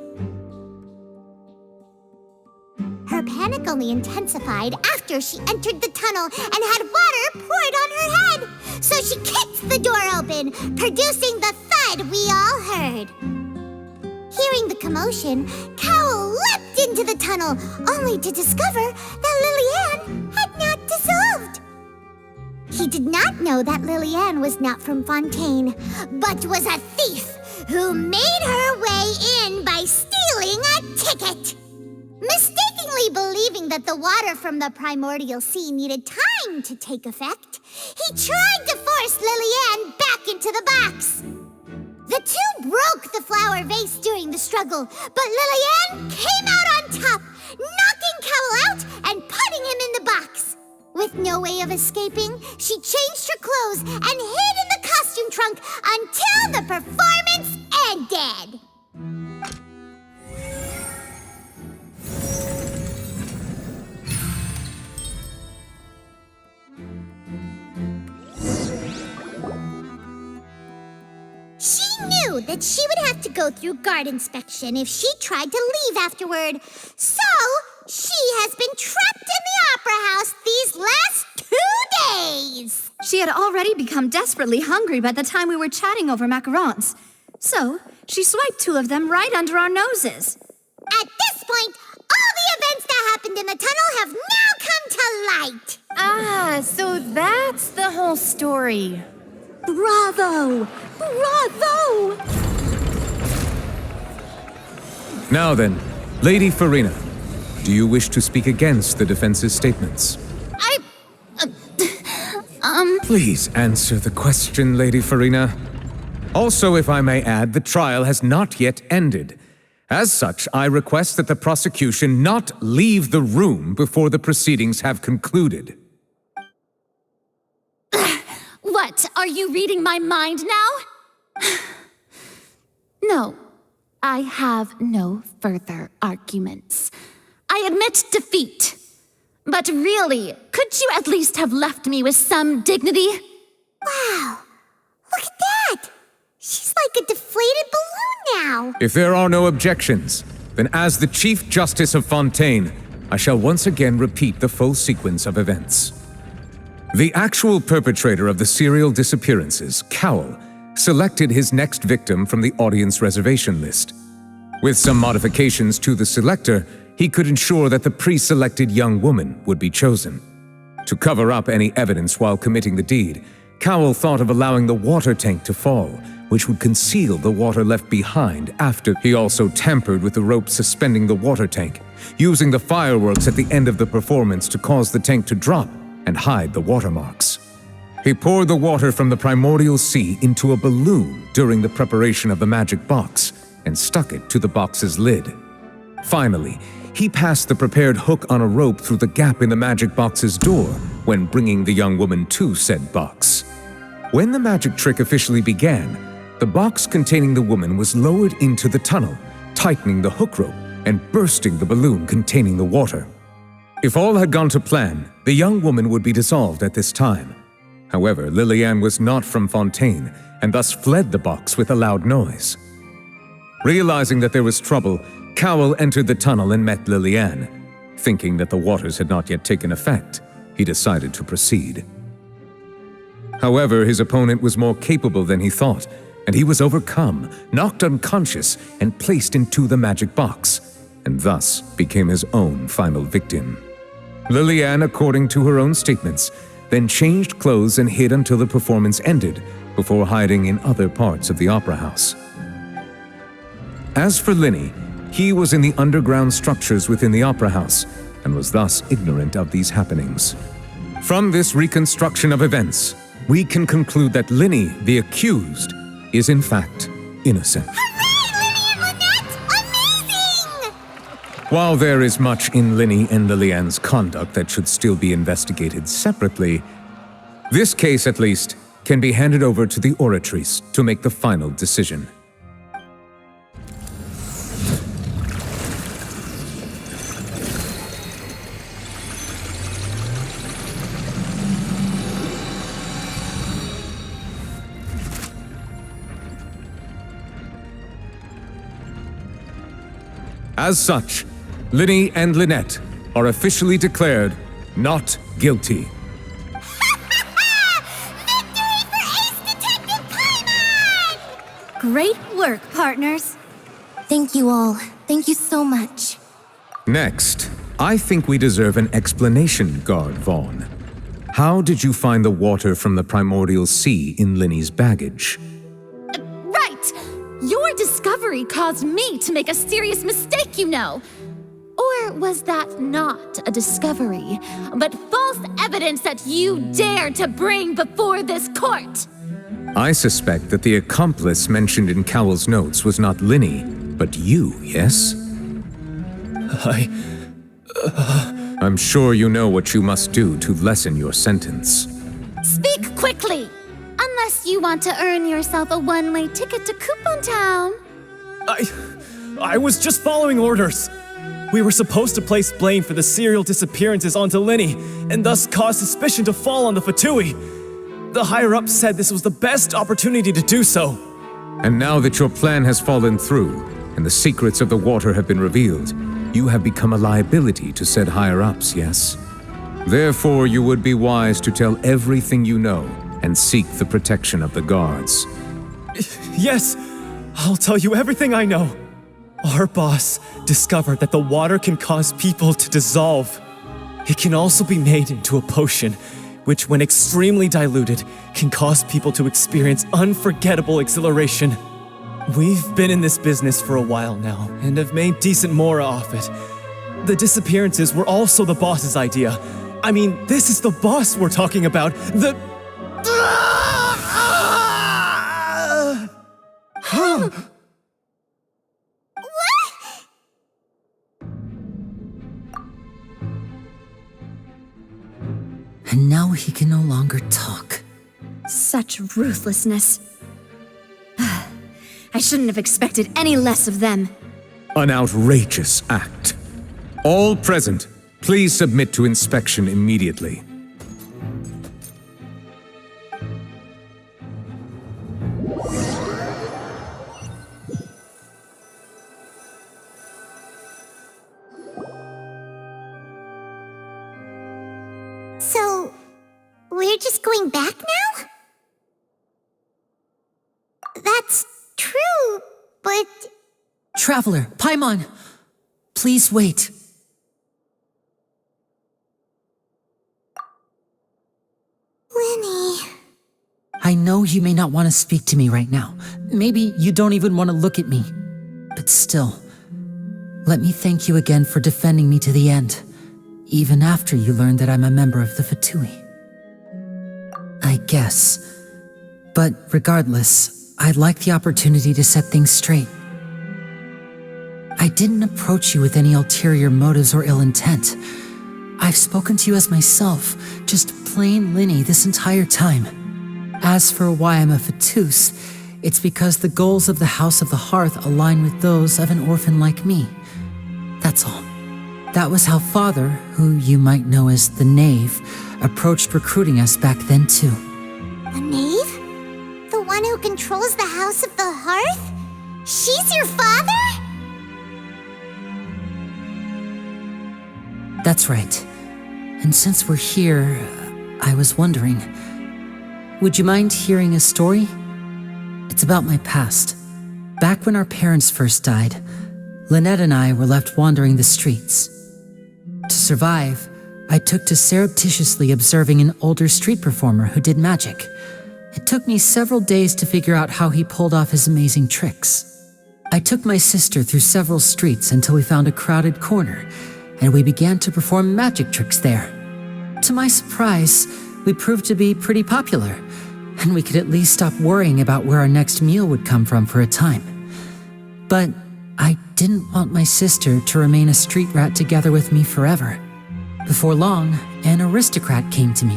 Her panic only intensified after she entered the tunnel and had water poured on her head. So she kicked the door open, producing the thud we all heard. Hearing the commotion, Cowell leapt into the tunnel, only to discover that Lillian had not dissolved. He did not know that Lillian was not from Fontaine, but was a thief who made her way in by stealing a ticket. Mistakenly believing that the water from the primordial sea needed time to take effect, he tried to force Lillian back into the box. The two broke the flower vase during the struggle, but Lillian came out on top, knocking Cowell out and putting him in the box. With no way of escaping, she changed her clothes and hid in the costume trunk until the performance ended. She knew that she would have to go through guard inspection if she tried to leave afterward. So, she has been trapped in the opera house these last 2 days. She had already become desperately hungry by the time we were chatting over macarons. So, she swiped 2 of them right under our noses. At this point, all the events that happened in the tunnel have now come to light. Ah, so that's the whole story. Bravo! Bravo! Now then, Lady Farina, do you wish to speak against the defense's statements? Please answer the question, Lady Farina. Also, if I may add, the trial has not yet ended. As such, I request that the prosecution not leave the room before the proceedings have concluded. What, are you reading my mind now? No, I have no further arguments. I admit defeat. But really, could you at least have left me with some dignity? Wow, look at that! She's like a deflated balloon now. If there are no objections, then as the Chief Justice of Fontaine, I shall once again repeat the full sequence of events. The actual perpetrator of the serial disappearances, Cowell, selected his next victim from the audience reservation list. With some modifications to the selector, he could ensure that the pre-selected young woman would be chosen. To cover up any evidence while committing the deed, Cowell thought of allowing the water tank to fall, which would conceal the water left behind after. He also tampered with the rope suspending the water tank, using the fireworks at the end of the performance to cause the tank to drop and hide the watermarks. He poured the water from the primordial sea into a balloon during the preparation of the magic box and stuck it to the box's lid. Finally, he passed the prepared hook on a rope through the gap in the magic box's door when bringing the young woman to said box. When the magic trick officially began, the box containing the woman was lowered into the tunnel, tightening the hook rope and bursting the balloon containing the water. If all had gone to plan, the young woman would be dissolved at this time. However, Lillian was not from Fontaine and thus fled the box with a loud noise. Realizing that there was trouble, Cowell entered the tunnel and met Lillian. Thinking that the waters had not yet taken effect, he decided to proceed. However, his opponent was more capable than he thought, and he was overcome, knocked unconscious, and placed into the magic box, and thus became his own final victim. Lillian, according to her own statements, then changed clothes and hid until the performance ended, before hiding in other parts of the opera house. As for Linny, he was in the underground structures within the opera house, and was thus ignorant of these happenings. From this reconstruction of events, we can conclude that Linny, the accused, is in fact innocent. While there is much in Linny and Lillian's conduct that should still be investigated separately, this case, at least, can be handed over to the Oratrice to make the final decision. As such, Linny and Lynette are officially declared not guilty. Great work, partners. Thank you all. Thank you so much. Next, I think we deserve an explanation, Guard Vaughn. How did you find the water from the primordial sea in Linny's baggage? Right! Your discovery caused me to make a serious mistake, you know. Or was that not a discovery, but false evidence that you dared to bring before this court? I suspect that the accomplice mentioned in Cowell's notes was not Linny, but you, yes? I'm sure you know what you must do to lessen your sentence. Speak quickly! Unless you want to earn yourself a one-way ticket to Coupon Town. I was just following orders. We were supposed to place blame for the serial disappearances onto Linny, and thus cause suspicion to fall on the Fatui. The higher-ups said this was the best opportunity to do so. And now that your plan has fallen through, and the secrets of the water have been revealed, you have become a liability to said higher-ups, yes? Therefore, you would be wise to tell everything you know, and seek the protection of the guards. Yes, I'll tell you everything I know. Our boss discovered that the water can cause people to dissolve. It can also be made into a potion, which when extremely diluted, can cause people to experience unforgettable exhilaration. We've been in this business for a while now, and have made decent mora off it. The disappearances were also the boss's idea. I mean, this is the boss we're talking about. And now he can no longer talk. Such ruthlessness. I shouldn't have expected any less of them. An outrageous act. All present, please submit to inspection immediately. So, we're just going back now? That's true, but... Traveler, Paimon! Please wait. Lenny. I know you may not want to speak to me right now. Maybe you don't even want to look at me. But still, let me thank you again for defending me to the end, even after you learned that I'm a member of the Fatui. I guess. But regardless, I'd like the opportunity to set things straight. I didn't approach you with any ulterior motives or ill intent. I've spoken to you as myself, just plain Linny this entire time. As for why I'm a Fatus, it's because the goals of the House of the Hearth align with those of an orphan like me. That's all. That was how Father, who you might know as the Knave, approached recruiting us back then too. A knave? The one who controls the House of the Hearth? She's your father? That's right. And since we're here, I was wondering, would you mind hearing a story? It's about my past. Back when our parents first died, Lynette and I were left wandering the streets. To survive, I took to surreptitiously observing an older street performer who did magic. It took me several days to figure out how he pulled off his amazing tricks. I took my sister through several streets until we found a crowded corner, and we began to perform magic tricks there. To my surprise, we proved to be pretty popular, and we could at least stop worrying about where our next meal would come from for a time. But I didn't want my sister to remain a street rat together with me forever. Before long, an aristocrat came to me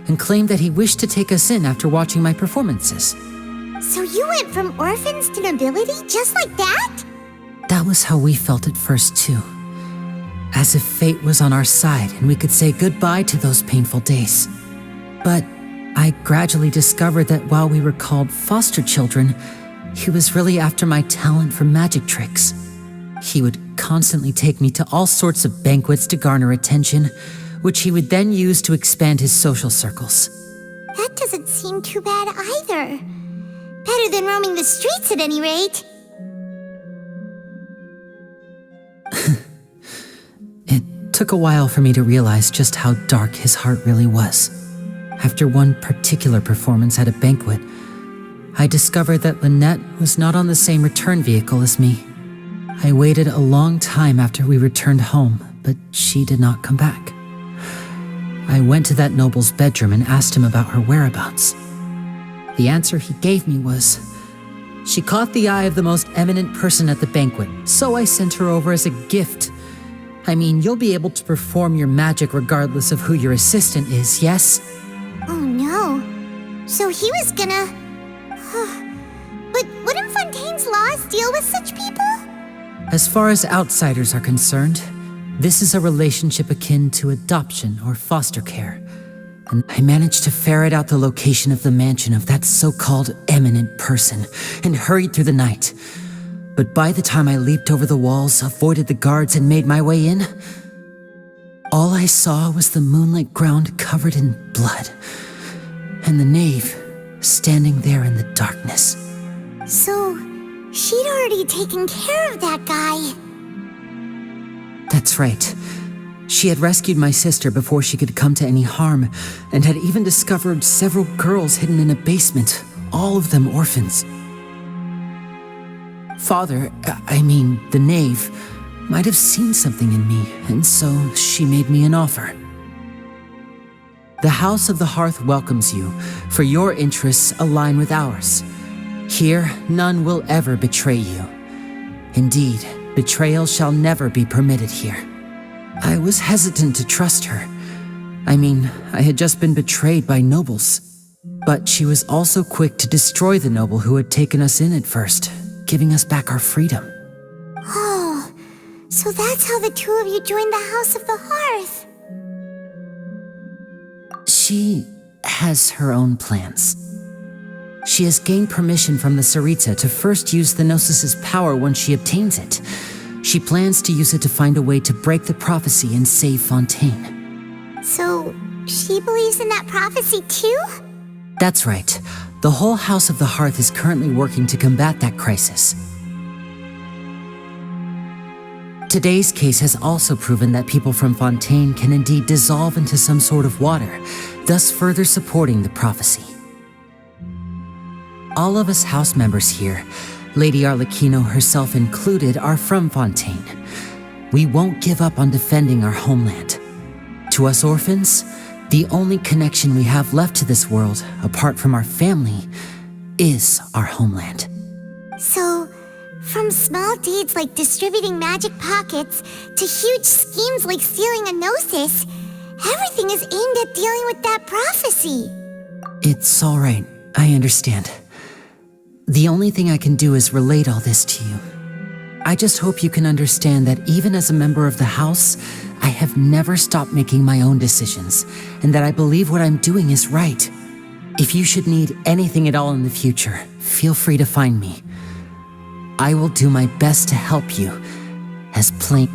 and claimed that he wished to take us in after watching my performances. So you went from orphans to nobility just like that? That was how we felt at first too. As if fate was on our side and we could say goodbye to those painful days. But I gradually discovered that while we were called foster children, he was really after my talent for magic tricks. He would constantly take me to all sorts of banquets to garner attention, which he would then use to expand his social circles. That doesn't seem too bad either. Better than roaming the streets at any rate. It took a while for me to realize just how dark his heart really was. After one particular performance at a banquet, I discovered that Lynette was not on the same return vehicle as me. I waited a long time after we returned home, but she did not come back. I went to that noble's bedroom and asked him about her whereabouts. The answer he gave me was, she caught the eye of the most eminent person at the banquet, so I sent her over as a gift. I mean, you'll be able to perform your magic regardless of who your assistant is, yes? Oh no. So he was gonna... But wouldn't Fontaine's laws deal with such people? As far as outsiders are concerned, this is a relationship akin to adoption or foster care. And I managed to ferret out the location of the mansion of that so-called eminent person and hurried through the night. But by the time I leaped over the walls, avoided the guards, and made my way in, all I saw was the moonlit ground covered in blood, and the knave standing there in the darkness. So, she'd already taken care of that guy. That's right. She had rescued my sister before she could come to any harm, and had even discovered several girls hidden in a basement, all of them orphans. Father, the knave, might have seen something in me, and so she made me an offer. The House of the Hearth welcomes you, for your interests align with ours. Here, none will ever betray you. Indeed, betrayal shall never be permitted here. I was hesitant to trust her. I had just been betrayed by nobles. But she was also quick to destroy the noble who had taken us in at first, giving us back our freedom. Oh, so that's how the two of you joined the House of the Hearth. She has her own plans. She has gained permission from the Tsaritsa to first use the Gnosis' power once she obtains it. She plans to use it to find a way to break the prophecy and save Fontaine. So, she believes in that prophecy too? That's right. The whole House of the Hearth is currently working to combat that crisis. Today's case has also proven that people from Fontaine can indeed dissolve into some sort of water, thus further supporting the prophecy. All of us house members here, Lady Arlecchino herself included, are from Fontaine. We won't give up on defending our homeland. To us orphans, the only connection we have left to this world, apart from our family, is our homeland. So, from small deeds like distributing magic pockets to huge schemes like stealing a gnosis, everything is aimed at dealing with that prophecy. It's all right. I understand. The only thing I can do is relate all this to you. I just hope you can understand that even as a member of the house, I have never stopped making my own decisions, and that I believe what I'm doing is right. If you should need anything at all in the future, feel free to find me. I will do my best to help you, as plain